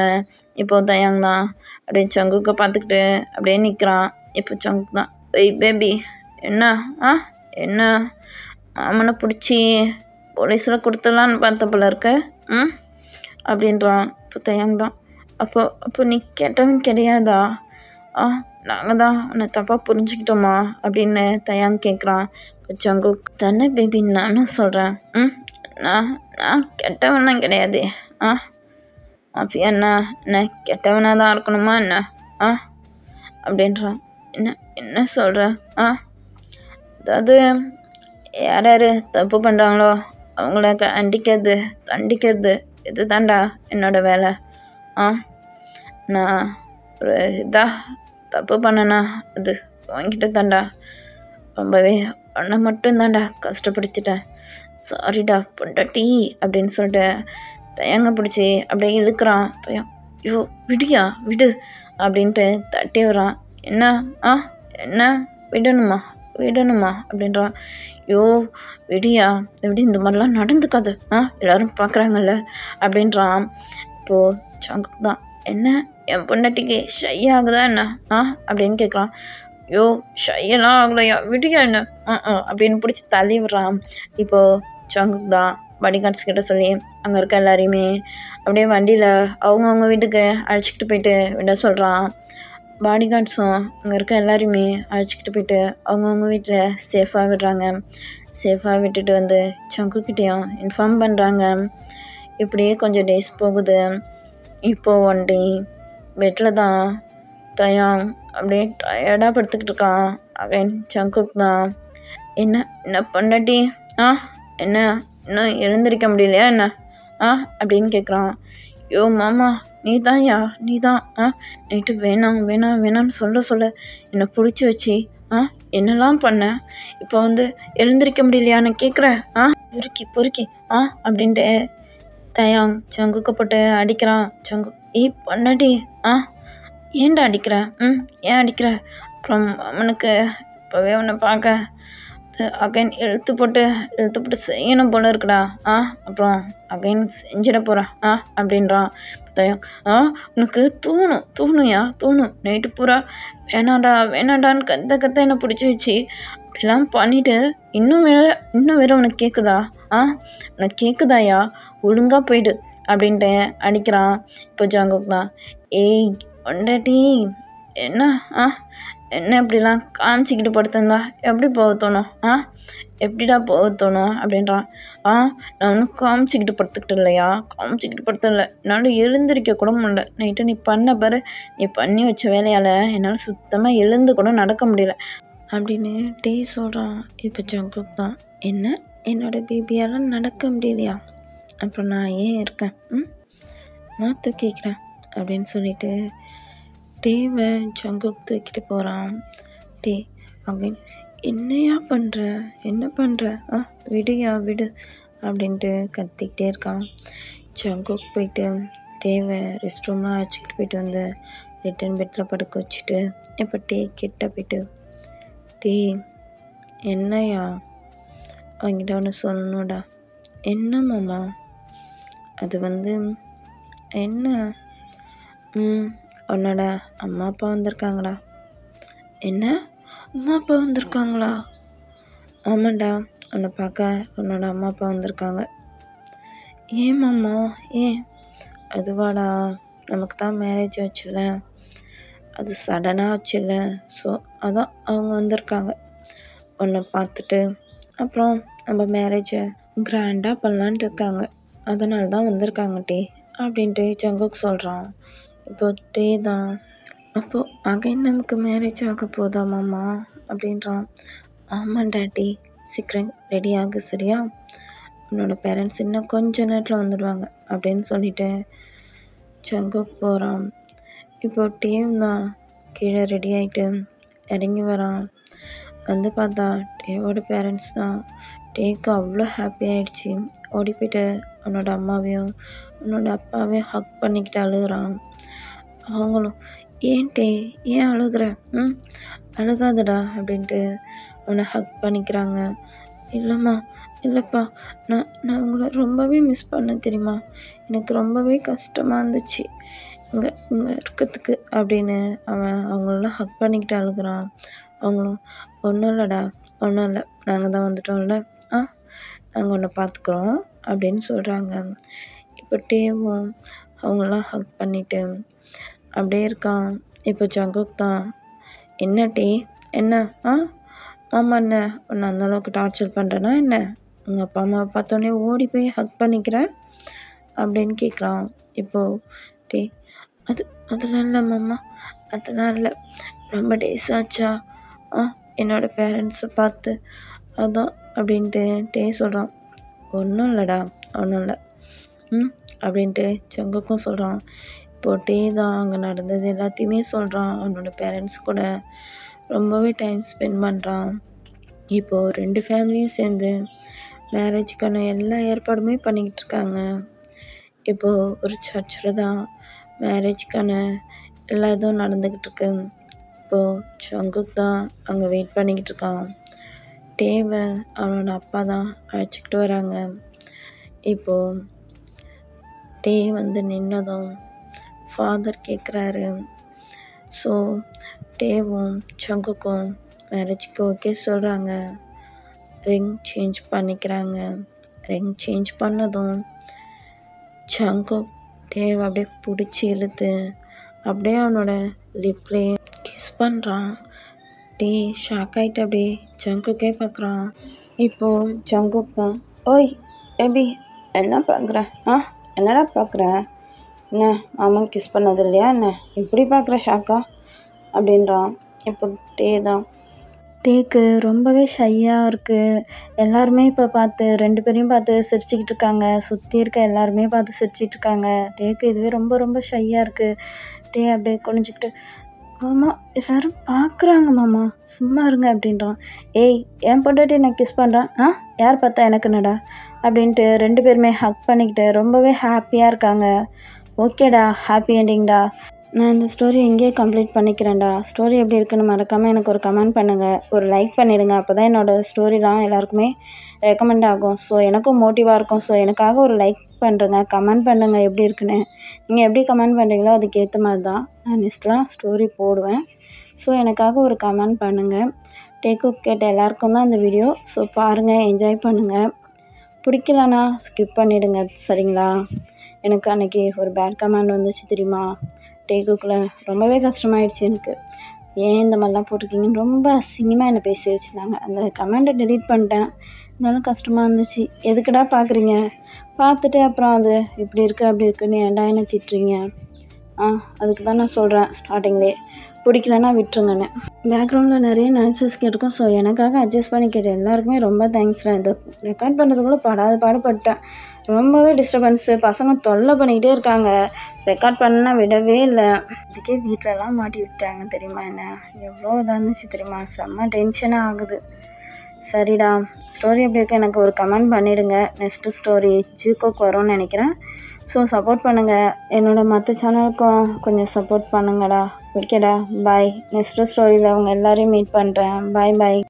[SPEAKER 2] இப்போ தயாங் தான் அப்படியே ஜங்குக்கை பார்த்துக்கிட்டு அப்படியே நிற்கிறான். இப்போ ஜங்குக் தான், ஏய் பேபி, என்ன மாமனை பிடிச்சி போலீஸில் கொடுத்துடலான்னு பார்த்த போல இருக்க அப்படின்றான். இப்போ தயாங் தான், அப்போ நீ கெட்டவன் கிடையாதா? நாங்கள் தான் உன்னை தப்பாக புரிஞ்சுக்கிட்டோமா அப்படின்னு தயாங் கேட்குறான். இப்போ ஜங்குக், தானே பேபி நானும் சொல்கிறேன், நான் கெட்டவன்லாம் கிடையாது. மாஃபியா என்ன கெட்டவனாக தான் இருக்கணுமா என்ன? அப்படின்றான். என்ன சொல்கிற? அதாவது யார் யார் தப்பு பண்ணுறாங்களோ அவங்கள தண்டிக்கிறது இது தாண்டா என்னோடய வேலை. நான் ஒரு தப்பு பண்ணனா அது வாங்கிட்டு தாண்டா, ரொம்பவே உன்னை மட்டும்தாண்டா கஷ்டப்படுத்திட்டேன், சாரிடா பொண்டாட்டி அப்படின்னு சொல்லிட்டு தயங்க பிடிச்சி அப்படியே இழுக்கிறான். ஐயோ விடு அப்படின்ட்டு தட்டி வரான். என்ன விடணுமா அப்படின்றான். ஐயோ விடியா, எப்படி இந்த மாதிரிலாம் நடந்துக்காது, எல்லாரும் பார்க்குறாங்கல்ல அப்படின்றான். இப்போது ஜங்குக் தான், என்ன என் பொண்டாட்டிக்கு ஷை ஆகுதா என்ன அப்படின்னு கேட்குறான். ஐயோ ஷையெல்லாம் ஆகலையா, விடியா என்ன அப்படின்னு பிடிச்சி தள்ளி விடுறான். இப்போது ஜங்குக் தான் பாடி கார்ட்ஸ் கிட்ட சொல்லி அங்கே இருக்க எல்லாரையுமே அப்படியே வண்டியில் அவங்கவுங்க வீட்டுக்கு அழைச்சிக்கிட்டு போயிட்டு விட சொல்கிறான். பாடி கார்ட்ஸும் அங்கே இருக்க எல்லாரையுமே அழைச்சிக்கிட்டு போயிட்டு அவங்கவுங்க வீட்டில் சேஃபாக விடுறாங்க. சேஃபாக விட்டுட்டு வந்து ஜங்குக்கிட்டேயும் இன்ஃபார்ம் பண்ணுறாங்க. இப்படியே கொஞ்சம் டேஸ் போகுது. இப்போது ஒன் டே பெட்டில் தான் தயாங் அப்படியே டயர்டாக படுத்துக்கிட்டு இருக்கான். அவன் ஜங்குக் தான், என்ன பொண்டாட்டி, என்ன இன்னும் எழுந்திருக்க முடியலையா என்ன அப்படின்னு கேட்குறான். யோ மாமா, நீ தான் நைட்டு வேணான்னு சொல்ல என்னை பிடிச்சி வச்சு என்னெல்லாம் பண்ண, இப்போ வந்து எழுந்திருக்க முடியலையான்னு கேட்குறேன், பொறுக்கி அப்படின்ட்டு தயாங் ஜங்குக்கு போட்டு அடிக்கிறான். ஜங்கு, பொண்டாட்டி ஏன்டா அடிக்கிற? ஏன் அடிக்கிற? அப்புறம் அவனுக்கு இப்போவே உன்னை பார்க்க அகைன் இழுத்து போட்டு செய்யணும் போல இருக்குடா. அப்புறம் அகைன் செஞ்சிட போகிறேன் அப்படின்றான். தயாங், உனக்கு தூணும் நைட்டு பூரா வேணாண்டான்னு கத்த என்னை பிடிச்சி வச்சு அப்படிலாம் பண்ணிவிட்டு இன்னும் வேற உனக்கு கேட்குதா? உனக்கு கேட்குதாயா? ஒழுங்காக போயிடு அப்படின்ட்டு அடிக்கிறான். இப்போ ஜங்குக் தான், ஏய் பொண்டாட்டி, என்ன இப்படிலாம் காமிச்சிக்கிட்டு படுத்திருந்தா எப்படி போக தோணும்? எப்படிடா போக தோணும் அப்படின்றான். நான் ஒன்றும் காமிச்சிக்கிட்டு படுத்துக்கிட்டு இல்லையா, காமிச்சிக்கிட்டு படுத்தல, என்னால் எழுந்திருக்க கூட முடியல. நைட்டு நீ பண்ணி வச்ச வேலையால் என்னால் சுத்தமாக எழுந்து கூட நடக்க முடியல அப்படின்னு டே சொல்கிறான். இப்போ ஜங்குக் தான், என்ன என்னோடய பேபியால் நடக்க முடியலையா, அப்புறம் நான் ஏன் இருக்கேன், நான் தூக்கிக்கிறேன் அப்படின்னு சொல்லிட்டு டேவை ஜங்குக் தூக்கிட்டு போகிறான். டே அகைன் என்னையா பண்ணுற, என்ன பண்ணுற, விடுயா விடு அப்படின்ட்டு கத்திக்கிட்டே இருக்கான். ஜங்குக் போயிட்டு டேவை ரெஸ்ட் ரூம்லாம் அழைச்சிக்கிட்டு போயிட்டு வந்து ரிட்டன் பெட்டில் படுக்க வச்சுட்டு இப்போ டே கிட்ட போயிட்டு, டே என்னையா அவங்கிட்ட ஒன்று சொல்லணும்டா. என்ன மாமா? அது என்ன, உன்னோட அம்மா அப்பா வந்திருக்காங்கடா. என்ன, அம்மா அப்பா வந்திருக்காங்களா? ஆமாண்டா, உன்னை பார்க்க உன்னோட அம்மா அப்பா வந்திருக்காங்க. ஏன் மாமா, ஏன்? அதுவாடா, நமக்கு தான் மேரேஜ் ஆச்சுல்ல, அது சடனாக ஆச்சுல்ல, ஸோ அதான் அவங்க வந்திருக்காங்க உன்னை பார்த்துட்டு, அப்புறம் நம்ம மேரேஜை கிராண்டாக பண்ணலான்ட்டு இருக்காங்க, அதனால தான் வந்திருக்காங்க டே அப்படின்ட்டு ஜங்குக் சொல்கிறான். இப்போ டே தான், அப்போது அகைன் நமக்கு மேரேஜ் ஆக போதா மாமா அப்படின்றான். ஆமாண்டா டே, சீக்கிரம் ரெடி ஆகு சரியா, உன்னோட பேரண்ட்ஸ் இன்னும் கொஞ்ச நேரத்தில் வந்துடுவாங்க அப்படின்னு சொல்லிட்டு ஜங்குக் போகிறான். இப்போ டேவும் தான் கீழே ரெடி ஆகிட்டு இறங்கி வரான். வந்து பார்த்தா டேவோட பேரண்ட்ஸ் தான். டேக்கு அவ்வளோ ஹாப்பி ஆகிடுச்சி. ஓடி போய்ட்டு உன்னோட அம்மாவையும் உன்னோட அப்பாவையும் ஹக் பண்ணிக்கிட்டு அழுகுறான். அவங்களும், ஏன் டே, ஏன் அழுகுற, அழுகாதடா அப்படின்ட்டு அவனை ஹக் பண்ணிக்கிறாங்க. இல்லைம்மா, இல்லைப்பா, நான் உங்களை ரொம்பவே மிஸ் பண்ணேன் தெரியுமா, எனக்கு ரொம்பவே கஷ்டமாக இருந்துச்சு இங்கே இருக்கிறதுக்கு அப்படின்னு அவங்களெல்லாம் ஹக் பண்ணிக்கிட்டு அழுகுறான். அவங்களும், ஒன்றும் இல்லைடா, ஒன்றும் இல்லை, நாங்கள் தான் வந்துட்டோம்ல, நாங்கள் ஒன்றை பார்த்துக்குறோம் அப்படின்னு சொல்கிறாங்க. இப்போ டேவும் அவங்களாம் ஹக் பண்ணிவிட்டு அப்படியே இருக்கான். இப்போ ஜங்குக் தான், என்ன டே, என்ன, மாமா என்ன உன்னை அந்தளவுக்கு டார்ச்சர் பண்ணுறேன்னா என்ன, உங்கள் அப்பா அம்மாவை பார்த்தோன்னே ஓடி போய் ஹக் பண்ணிக்கிறேன் அப்படின்னு கேட்குறான். இப்போது டே, அதெல்லாம் இல்லை மாமா, அதெல்லாம் இல்லை, ரொம்ப டேஸ் ஆச்சா என்னோடய பேரண்ட்ஸை பார்த்து, அதான் அப்படின்ட்டு டே சொல்கிறான். ஒன்றும் இல்லைடா, ஒன்றும் இல்லை அப்படின்ட்டு ஜங்குக்கும் சொல்கிறான். இப்போது டே தான் அங்கே நடந்தது எல்லாத்தையுமே சொல்கிறான். அவனோட பேரண்ட்ஸ் கூட ரொம்பவே டைம் ஸ்பெண்ட் பண்ணுறான். இப்போது 2 ஃபேமிலியும் சேர்ந்து மேரேஜுக்கான எல்லா ஏற்பாடுமே பண்ணிக்கிட்டு இருக்காங்க. இப்போது ஒரு சர்ச்சில் தான் மேரேஜுக்கான எல்லா இதுவும் நடந்துக்கிட்டு இருக்கு. இப்போது ஜங்குக் தான் அங்கே வெயிட் பண்ணிக்கிட்டு இருக்கான். டேவை அவனோட அப்பா தான் அழைச்சிக்கிட்டு வராங்க. இப்போது டே நின்னதும் ஃபாதர் கேட்குறாரு. ஸோ டேவும் ஜங்குக்கும் மேரேஜுக்கு ஓகே சொல்கிறாங்க. ரிங் சேஞ்ச் பண்ணிக்கிறாங்க. ரிங் சேஞ்ச் பண்ணதும் ஜங்குக் டேவை அப்படியே பிடிச்சி இழுத்து அப்படியே அவனோட லிப்லேயே கிஸ் பண்ணுறான். டே ஷாக் ஆகிட்டு அப்படியே ஜங்குக்கே பார்க்குறான். இப்போது ஜங்குக் தான், ஓய் பேபி என்ன பார்க்குற, என்னடா பார்க்குற, என்ன மாமன் கிஸ் பண்ணது இல்லையா என்ன, இப்படி பார்க்குற ஷாக்கா அப்படின்றான். இப்போ டே தான், டேக்கு ரொம்பவே ஷையாக இருக்குது. எல்லாருமே இப்போ பார்த்து 2 பேரையும் பார்த்து சிரிச்சுக்கிட்டு இருக்காங்க. சுற்றி இருக்க எல்லாருமே பார்த்து சிரிச்சிட்டு இருக்காங்க. டேக்கு இதுவே ரொம்ப ரொம்ப ஷையாக இருக்குது. டே அப்படியே குனிஞ்சிக்கிட்டு, மாமா எல்லோரும் பார்க்குறாங்க மாமா, சும்மா இருங்க அப்படின்றான். ஏய் என் பொண்டாட்டி நான் கிஸ் பண்ணுறான், யார் பார்த்தா எனக்கு என்னடா அப்படின்ட்டு 2 பேருமே ஹக் பண்ணிக்கிட்டு ரொம்பவே ஹாப்பியாக இருக்காங்க. ஓகேடா, ஹாப்பி எண்டிங்டா. நான் இந்த ஸ்டோரி எங்கேயே கம்ப்ளீட் பண்ணிக்கிறேன்டா. ஸ்டோரி எப்படி இருக்குன்னு மறக்காமல் எனக்கு ஒரு கமெண்ட் பண்ணுங்கள், ஒரு லைக் பண்ணிவிடுங்க. அப்போ தான் என்னோடய ஸ்டோரிலாம் எல்லாருக்குமே ரெக்கமெண்ட் ஆகும். ஸோ எனக்கும் மோட்டிவாக இருக்கும். ஸோ எனக்காக ஒரு லைக் பண்ணுறேங்க, கமெண்ட் பண்ணுங்கள் எப்படி இருக்குன்னு. நீங்கள் எப்படி கமெண்ட் பண்ணுறீங்களோ அதுக்கேற்ற மாதிரி தான் நான் நெக்ஸ்ட்லாம் ஸ்டோரி போடுவேன். ஸோ எனக்காக ஒரு கமெண்ட் பண்ணுங்கள். டேக் அப் கேட்ட எல்லாருக்கும் தான் இந்த வீடியோ. ஸோ பாருங்கள், என்ஜாய் பண்ணுங்கள். பிடிக்கலனா ஸ்கிப் பண்ணிவிடுங்க சரிங்களா. எனக்கு அன்றைக்கி ஒரு பேட் கமெண்ட் வந்துச்சு தெரியுமா, டேக்குக்குள்ளே ரொம்பவே கஷ்டமாயிடுச்சு எனக்கு.
[SPEAKER 1] ஏன் இந்த மாதிரிலாம் போட்டிருக்கீங்கன்னு ரொம்ப அசிங்கமாக என்னை பேசி வச்சுருந்தாங்க. அந்த கமெண்ட்டை டெலீட் பண்ணிட்டேன். இருந்தாலும் கஷ்டமாக இருந்துச்சு. எதுக்குடா பார்க்குறீங்க? பார்த்துட்டு அப்புறம் அது இப்படி இருக்குது அப்படி இருக்குன்னு ஏன்டா என்ன திட்டுறீங்க? அதுக்கு தான் நான் சொல்கிறேன் ஸ்டார்டிங்லேயே, பிடிக்கலன்னா விட்டுருங்கன்னு. பேக்ரவுண்டில் நிறைய நாய்ஸஸ் கேட்டிருக்கோம். ஸோ எனக்காக அட்ஜஸ்ட் பண்ணி கேட்ட எல்லாருக்குமே ரொம்ப தேங்க்ஸ்ண்ணா. இதை ரெக்கார்ட் பண்ணுறதுக்குள்ள பாடுபட்டேன். ரொம்பவே டிஸ்டர்பன்ஸு, பசங்க தொல்லை பண்ணிக்கிட்டே இருக்காங்க. ரெக்கார்ட் பண்ணா விடவே இல்லை. இதுக்கே வீட்டிலலாம் மாட்டி விட்டாங்க தெரியுமா என்ன? எவ்வளோ இதாக இருந்துச்சு தெரியுமா? செம்ம டென்ஷனாக ஆகுது. சரிடா, ஸ்டோரி எப்படி இருக்கு எனக்கு ஒரு கமெண்ட் பண்ணிவிடுங்க. நெக்ஸ்ட்டு ஸ்டோரி ஜூக்கோக்கு வரும்னு நினைக்கிறேன். ஸோ சப்போர்ட் பண்ணுங்கள். என்னோடய மற்ற சேனலுக்கும் கொஞ்சம் சப்போர்ட் பண்ணுங்கடா. ஓகேடா, பாய். நெக்ஸ்ட்டு ஸ்டோரியில் அவங்க எல்லோரையும் மீட் பண்ணுறேன். பாய்.